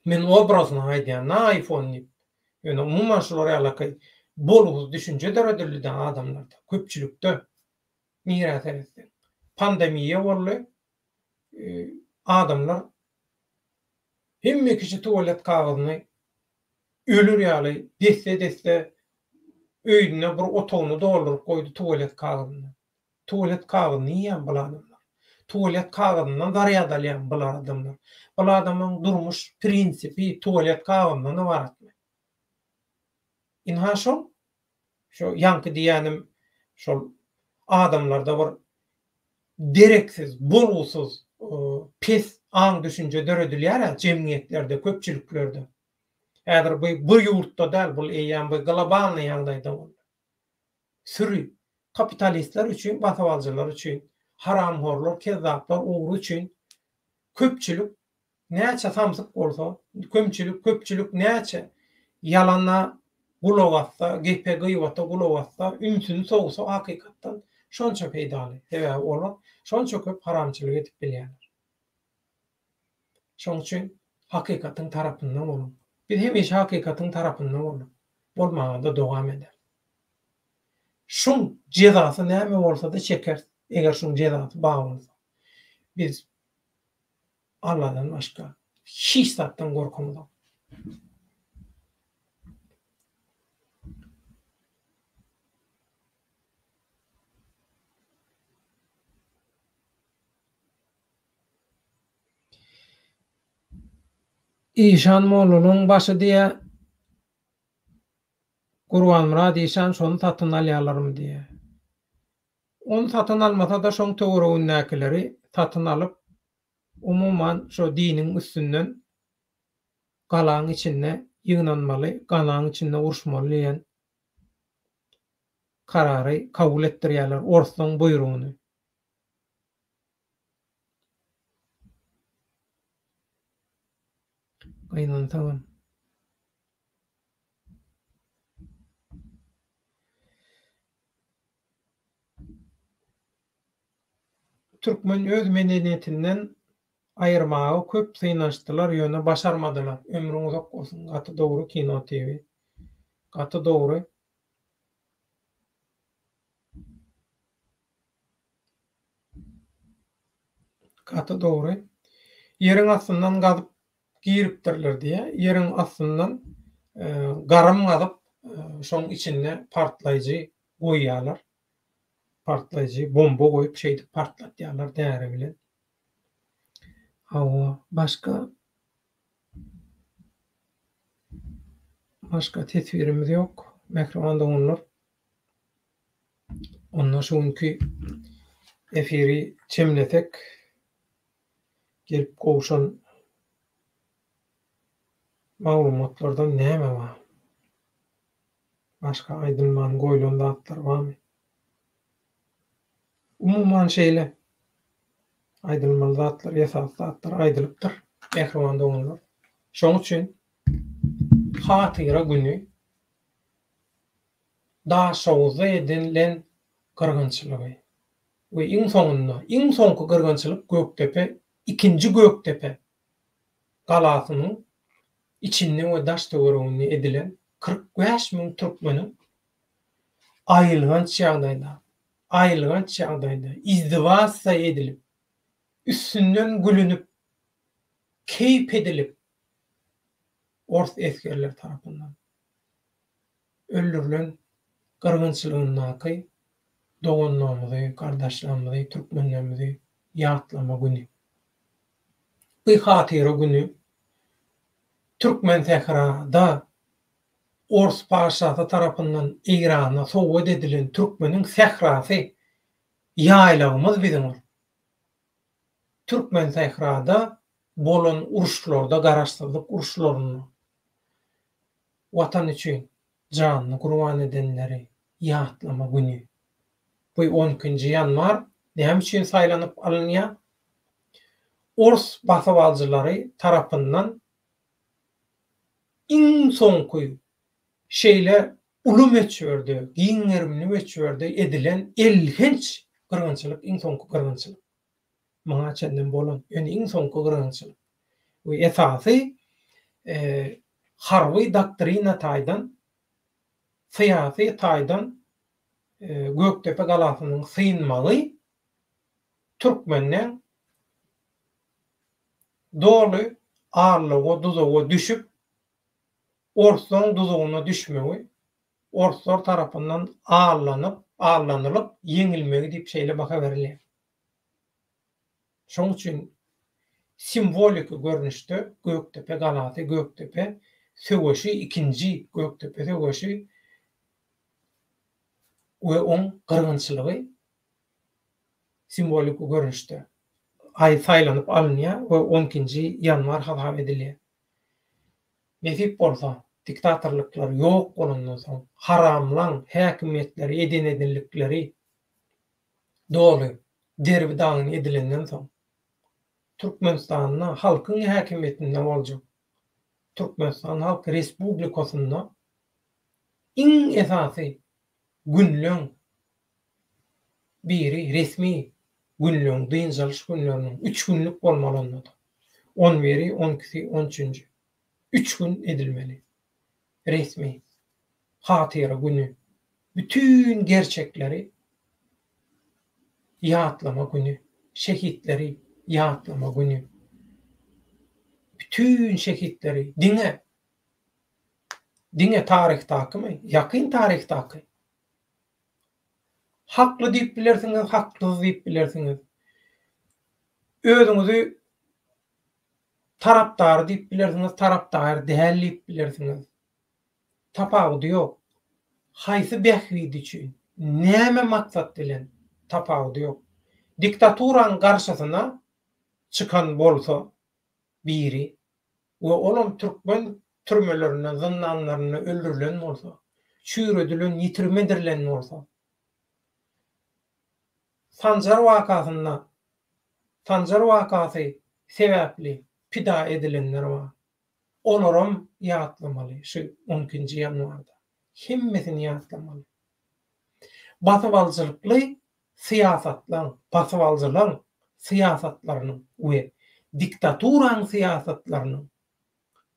Men obrazyny aýdýan, iPhone, ýöne umumyň şolara ýalaky bolugsyz düşünje döredildi adamlarda, köpçülükde. Miras etdi. Pandemiýa boldy. Adamlar hemme kişi tuvalet kagyzyny ölür ýaly deste öýüne bir otogyny doldurup goýdy tuvalet kagyzyny. Tuvalet kagyzyny ýa bu adamlar. Tuvalet kagyzyndan darýa dalýan bu adamlar. Bu adamyň durmuş prinsipi tuvalet kagyndan ibaratmy. Inha şol ýanky diýänim şol adamlarda bir dereksiz, bolgusyz, pes aň düşünje döredilýär jemgyýetlerde, köpçüliklerde. Häzir bu ýurtda däl, bu eýýän bu global ýagdaýda boldy. Sürü kapitalistler üçin, basabalcılar üçin, haramhorlar, kezzaplar, ugru üçin köpçülük näçe samsyk bolsa, köpçülük näçe ýalana gulawatsa, gep gyýwata gulawatsa, ünsün sowsa hakykatdan şonça peýdaly. Sebäbi olar şonça köp haramçylyk edip bilýärler. Şoň üçin hakykatyň tarapyndan bolun. Biz hemişe hakykatyň tarapyndan bolun. Bolmaganda dogam eder. Şoň jezasy näme bolsa-da çeker. Eger şoň jezasy bar bolsa. Biz Allahdan başga hiç zatdan gorkamyz. İşan Mollalyň başy diýe Gurban Murad işan şonu satyn alýarlarmy diýe. Onu satyn almasa-da şoň töweregin näkileri satyn alyp umumyň şo diniň üstünden galaň içinde ýygnanmaly, ganaň içinde urşmaly diýen karary kabul etdirýärler orsoň buýrugyny. Gynansaňam. Türkmen öz medeniyetinden aýyrmagy köp synançdylar, ýöne başarmadylar. Ömrüň uzak bolsun. Gaty dogry Kino TV. Gaty dogry. Gaty dogry. Ýeriň astyndan gazyp giripdirler diýe. Ýeriň astyndan garym gazyp şoň içinde partlaýjy goýýarlar. Partlaýjy bomba goýup şeýdi partlatýarlar däre bilen. Hawa başga tesbirimiz ýok. Mehriban doganlar. Ondan şoňky efiri çemletek gelip gowşan maglumatlardan näme bar? Başga aýdylman goýulan zatlar barmy? Umuman şeýle aýdylmaly zatlar, ýasal zatlar aýdylypdyr. Mehriban doganlar. Şoň üçin hatyra güni daşawzy edilen gyrgynçylygy. We iň soňky gyrgynçylyk Göktepe, ikinji Göktepe galasynyň içinde we daş töwereginde edilen 45.000 türkmeniň aýylgan çagdaýda izdivasa edilip, üstünden gülünüp, keyp edilip, ors eskerler tarapyndan öldürilen gyrgynçylygyň naky doganlarymyzy, kardaşlarymyzy, türkmenlerimizi ýatlama güni. Bu hatyra güni Türkmen sehrada Ors paşasy tarapyndan Eýrana sowgat edilen türkmeniň sehrasy ýaýlagymyz biziň. Türkmen sehrada bolan uruşlarda garaşdyrdyk uruşlaryny watan üçin janyny gurban edenleri ýatlama güni. Bu 12-nji ýanwar näme üçin saýlanyp alynýar? Ors basabalcylary tarapyndan iň soňky şeýle uly meçberde, giňermini meçberde edilen elhinç gyrgynçylyk, iň soňky gyrgynçylyk. Maňa çenden bolan, ýöne iň soňky gyrgynçylyk. Bu esasy harby doktrina taýdan, syýasy taýdan Göktepe galasynyň synmaly türkmenler doly ağırlyğa, duzuğa düşüp Orsoň duzugyna düşmegi, Orslar tarapyndan ağırlanylyp ýeňilmegi diýip şeýle baka berilýär. Şoň üçin simbolik görnüşde Göktepe galasy, Göktepe söwüşi, ikinji Göktepe söwüşi we on gyrgynçylygy simbolik görnüşde saýlanyp alynýar we 12-nji ýanwar hasap edilýär. Nesip bolsa, diktatorluklar ýok bolandan soň, haramlaň häkimetleri, edinlikleri doly derbi dağın edilenden soň Türkmenistanyň halkyň häkimetinde boljak. Türkmenistan Halk Respublikasynda iň esasy günlüň biri resmi günlüň dynjalyş günleriniň 3 günlük bolmaly. 11, 12, 13. 3 gün edilmeli. Resmi. Hatyra günü. Bütün gerçekleri ýatlama günü. Şehitleri ýatlama günü. Bütün şehitleri diňe tarihdaky, ýakyn tarihdaky. Hakly diýip bilersiňiz, haklyz diýip bilersiňiz. Özüňizi tarapdar diýip bilersiňiz, tarapdar däl diýip bilersiňiz. Tapagy ýok. Haýsy bähwidi üçin, näme maksat bilen tapagy ýok. Diktaturan garşysyna çıkan bolsa biri we olam türkmen türmelerine, zındanlarına öldürülen bolsa, çüýredilen, yitirmedirilen bolsa, Sanjar wakasy sebäpli pida edilenler var. Olaram ýatlamaly şu 10-njy ýanwarda. Hemmesini ýatlamaly. Batybalçylykly batybalçylaryň siýasatlarynyň we diktaturan siýasatlarynyň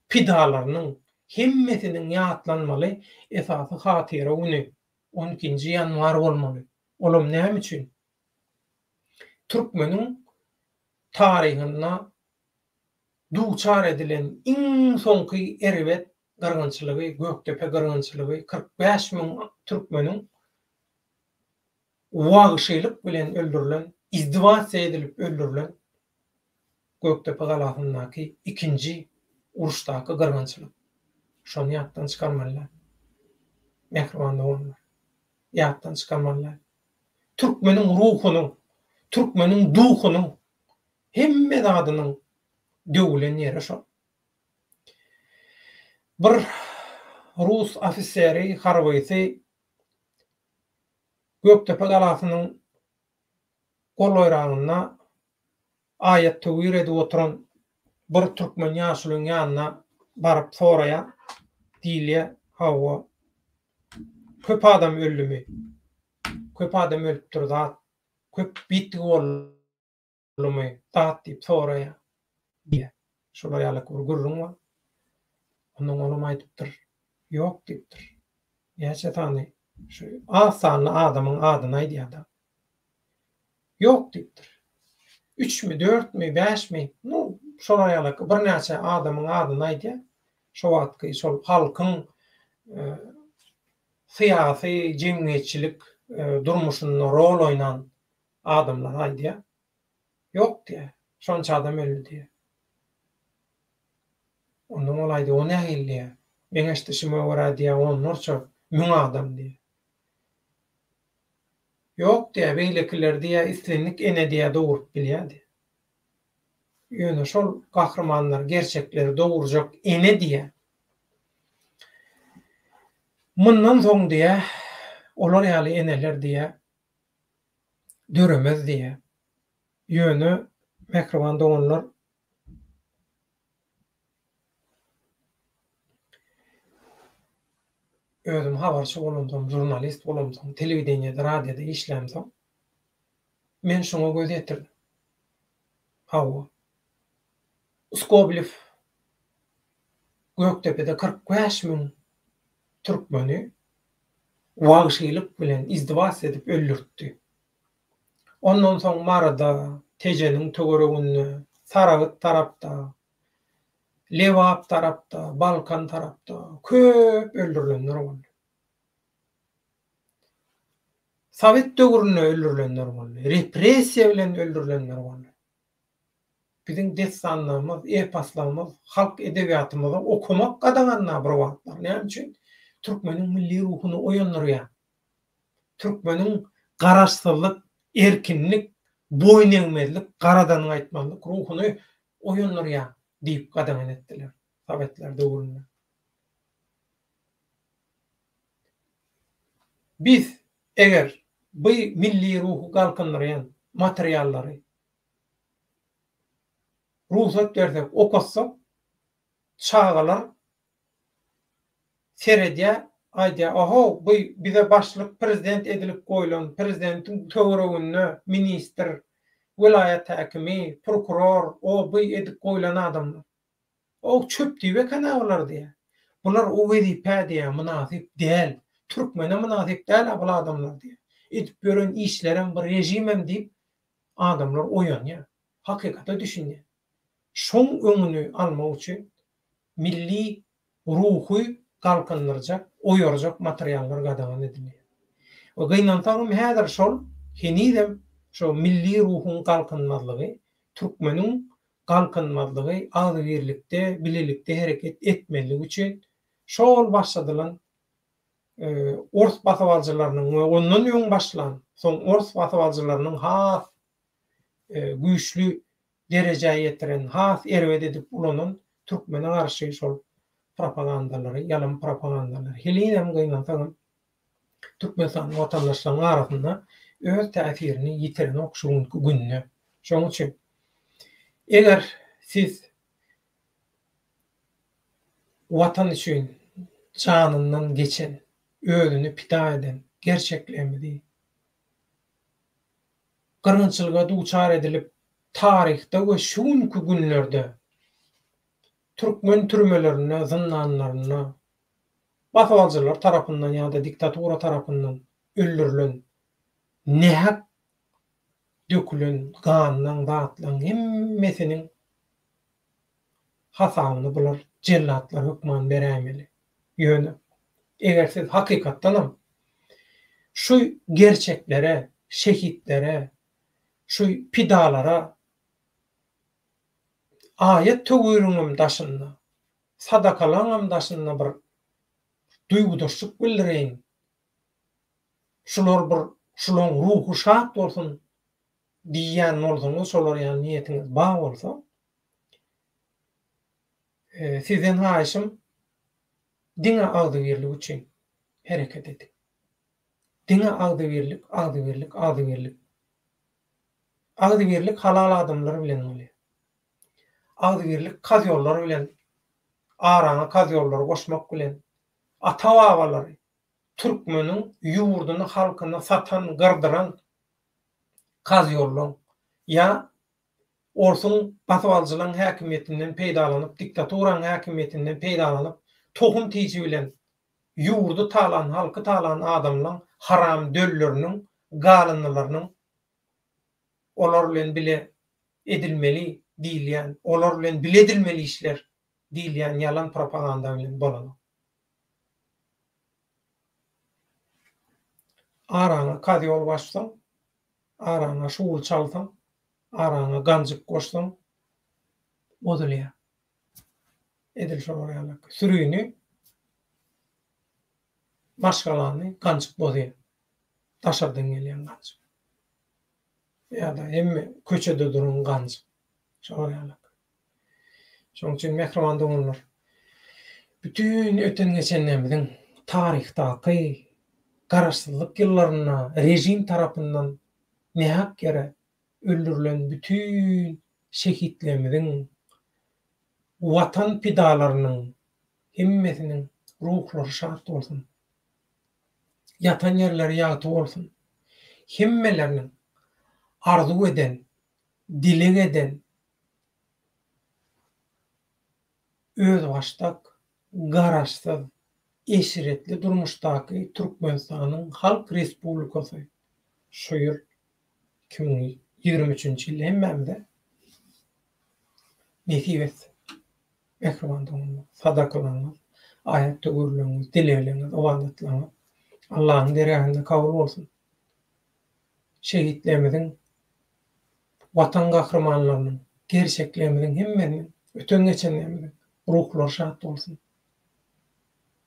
pidalarynyň hemmesiniň ýatlanmaly esasy hatyra güni 10-njy ýanwar bolmaly. Olam näme üçin? Türkmeniň taryhyna duçar edilen iň soňky erebet gyrgynçylygy, Göktepe gyrgynçylygy 45 000 türkmeniň wagşylyk bilen öldürilen, izdivasiýa edilip öldürilen Göktepe galasyndaky ikinji uruşdaky gyrgynçylyk. Şonu ýatdan çykarmalylar. Mehriban bolmaly. Ýatdan çykarmalylar. Türkmeniň ruhunyň, Türkmeniň duhunyň hemme zadynyň döwülen ýeri şo. Bir Rus ofiseri harbaýsy Göktepe galasynyň golaýragyna aýat töwür edip oturan bir türkmen ýaşulyň ýanyna baryp soraýa, diýilýär, hawa köp adam öldümi? Köp adam ölüpdir zat. Köp bitgi bolmy? Zat diýip soraýa. diye. Şolary ýaly gurgurun var. Onuň olam aýdypdyr. Ýok diýipdir. Ýa-çe tany şu asanly adamyň adyny aýdýar. Ýok diýipdir. 3 mi, 4 mi, 5 mi? No, şolary ýaly bir näçe adamyň adyny aýdýar. Şo wagtky şol halkyň syýasy jemgyýetçilik durmuşynda rol oýnan adamlar aýdýar. Ýok diýär. Şonça adam öldü diýär. Onuň olaýdy, o nähildi? Men eşdişime wara diýär, onlarça müň adam diýär. Ýok diýär, beýlekiler diýär, islenlik ene diýär dogrup bilýär. Ýöne şol gahrmanlar gerçekleri dogurjak ene diýär. Mundan soň diýär, olar ýaly eneler diýär, döremez diýär. Ýöne mehriban doganlar özüm habarçy bolandım, jurnalist bolandım, telewideniyede, radioda işlemdim. Men şoňa göz ýetirdim. Hawa. Skoblew Göktepe'de 45 000 türkmeni wagşylyk bilen izdivas edip öldürtdi. Ondan soň Marada, Tejeniň tögereginde, Saragat tarapda, Lewap tarapda, Balkan tarapda köp öldürülenler boldy. Sowet döwründe öldürülenler boldy. Repressiýa bilen öldürülenler boldy. Biziň destanlarymyz, epaslarymyz, halk edebiýatymyzy okumak gadaganna bir wagtlar. Näme üçin? Türkmeniň milli ruhuny oýandyrýar. Türkmeniň garaşsyzlyk, erkinlik, boýun-eňmezlik, garadanyň aýtmanlyk ruhuny oýandyrýar diýip gadagan etdiler Sowetler döwründe. Biz eger bu milli ruhu galkyndyran materiallary ruhsat bersek, okutsak, çağalar seredýär, aýdýar, oho, bu bize başlyk prezident edilip goýulan, prezidentiň töwereginde minister, vilayet häkimi, prokuror, o bu edip goýulan adamlar. O çöp diýip kanawalar diýär. Bular o wezipä diýär, münasip däl. Türkmene münasip däl bu adamlar diýär. Edip gören işleriň bir rejimem diýip adamlar oýanýar. Hakykata düşünýär. Şoň öňüni almak üçin milli ruhy galkındyrjak, oýarjak materiallar gadagan edilýär. O gynantagyň häzir şol henidem şo milli ruhun galkynmazlygy, türkmeniň galkynmazlygy, agzybirlikde, bililikde hereket etmeligi üçin şol başladylan Ors basabalçylarynyň we ondan öň başlan, soň Ors basabalçylarynyň has güýçlü derejäge ýetiren, has erbet edip ulanan türkmene garşy şol propagandaları, yalan propagandaları. Hilinem gynansaňam Türkmenistan watandaşlaryň arasynda öz täsirini ýitiren okşuňky günne. Şoň üçin eger siz watan üçin canyndan geçen, özüni pida eden, gerçeklemedi, gyrgynçylyga duçar edilip tarihde we şuňky günlerde Türkmen türmelerine, zyndanlaryna basalyjylar tarapyndan ýa-da diktatura tarapyndan öldürilen, nähak dökülen ganyň, dağıtılan hemmesiniň hasabyny bular jellatlar hukman berämeli. Ýöne eger siz hakykatdanam şu gerçeklere, şehitlere, şu pidalara ayet tögürüňem daşynda, sadakalaňam daşynda bir duýgudaşlyk bildireýin. Şular bir şularyň ruhu şat bolsun diýýän bolsaňyz, şolar ýa-ni niýetiňiz bar bolsa, sizden haýşym diňe agdybirlik üçin hereket edin. Diňe agdybirlik, agdybirlik, agdybirlik. Agdybirlik halal adamlar bilen bolýar. Agdybirlik kaz ýollar bilen, arana kaz ýollary goşmak bilen, ata-babalary türkmeniň ýurduny, halkyny satan, gyrdyran kaz ýollar ýa olsun basawaljylaryň häkimiýetinden peýdalanyp, diktaturaň häkimiýetinden peýdalanyp, tohum tiýji bilen ýurdu talan, halky talan adamlaryň haram dölleriniň, galynlarynyň olar bilen bile edilmeli diýilýän, olar bilen bile edilmeli işler diýilýän yalan propaganda bilen bolany. Arana kaz ýol başlasaň, arana şuwul çalsaň, arana ganjyk goşsaň, bodulýar. Edil şolar ýaly. Sürüýni başgalany ganjyk bodýar. Taşardan gelýän ganjyk. Ýa-da hemme köçede duran ganjyk. Şolar ýaly. Şoň üçin mehriban doganlar, bütün öten geçenlerimiziň tarihdaky garaşsyzlyk ýyllaryna rejim tarapyndan nähak yere öldürilen bütün şehitlerimiziň, watan pidalarynyň hemmesiniň ruhlary şat bolsun. Yatan yerleri ýaty bolsun. Hemmeleriniň arzu eden, dilek eden, öz başdak, garaşsyz, eşiretli durmuşdaky Türkmenistanyň Halk Respublikasy şu ýyl 2023-nji ýyl hemmemde nesip etsin. Mehriban sadakalaňyz, ayetde görüleňiz, dilekleňiz, owadatlaňyz Allahyň dergahynda kabul bolsun. Şehitlerimiziň, watan gahrmanlarynyň, gerçeklerimiziň hemmesiniň, öten geçenlerimiziň ruhlary şat bolsun.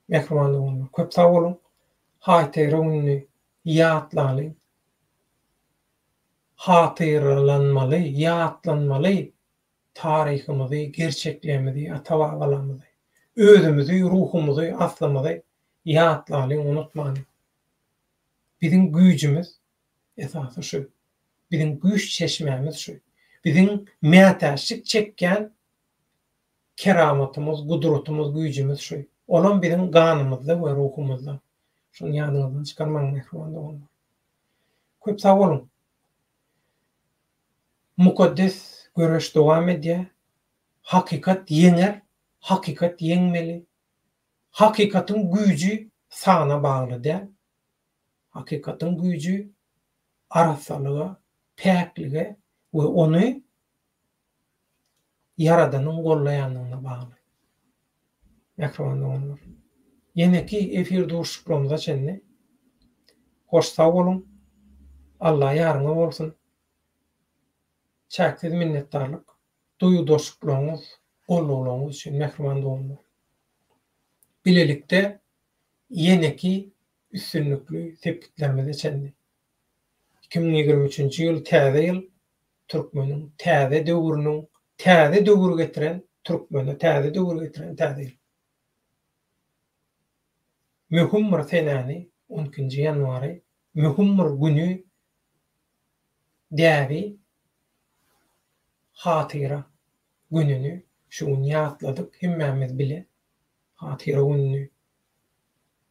Mehriban doganlar, köp sag bolun. Haýtyrgyny ýatlaly, hatyrlanmaly, ýatlanmaly taryhymyzy, gerçeklerimizi, ata-babalarymyzy, özümizi, ruhumuzy, aslymyzy ýatlaly, unutmaly. Biziň güýjimiz esasy şu. Biziň güýç çeşmämiz şu. Biziň mätäçlik çekken keramatymyz, gudratymyz, güýjimiz şu. Olan biziň ganymyzda we ruhumyzda. Şunu ýadyňyzdan çykarmaň mehriban doganlar. Köp sag bolun. Mukaddes göreş dowam edýär. Hakykat ýeňer, hakykat ýeňmeli. Hakykatyň güýji sana bagly däl. Hakykatyň güýji arasalyga, päklige we ony Yaradanyň gollaýanyna bagly. Mehriban doganlar. Ýene-ki efir duşuklarymyza çenli. Hoş sag bolun. Allah ýaryňyz bolsun. Çäksiz minnetdarlyk. Duýudaşlyklaryňyz, golluglaryňyz üçin mehriban doganlar. Bilelikde ýene-ki üstünlükli tepkitlerimize çenli. 2023-nji ýyl täze ýyl türkmeniň täze döwrüniň täze döwür getiren türkmeni täze döwür getiren täze ýyl. mühüm bir senäni 10-njy ýanwary mühüm bir güni däbi hatyra gününi şu gün ýatladyk hemmämiz bile hatyra gününi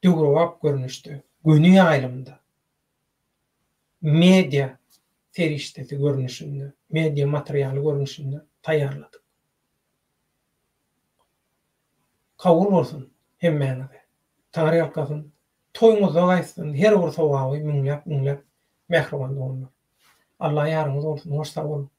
döwrap görnüşdi güni ýaýlymda media feriştesi görnüşinde media materialy görnüşinde taýýarladyk. Kabul bolsun hemmänize. Taňry ýalkasyn, toýuňyzda gaýsyn, her bir sowaby müňläp mehriban bolun. Allah ýarymyz bolsun, hoş sag bolun.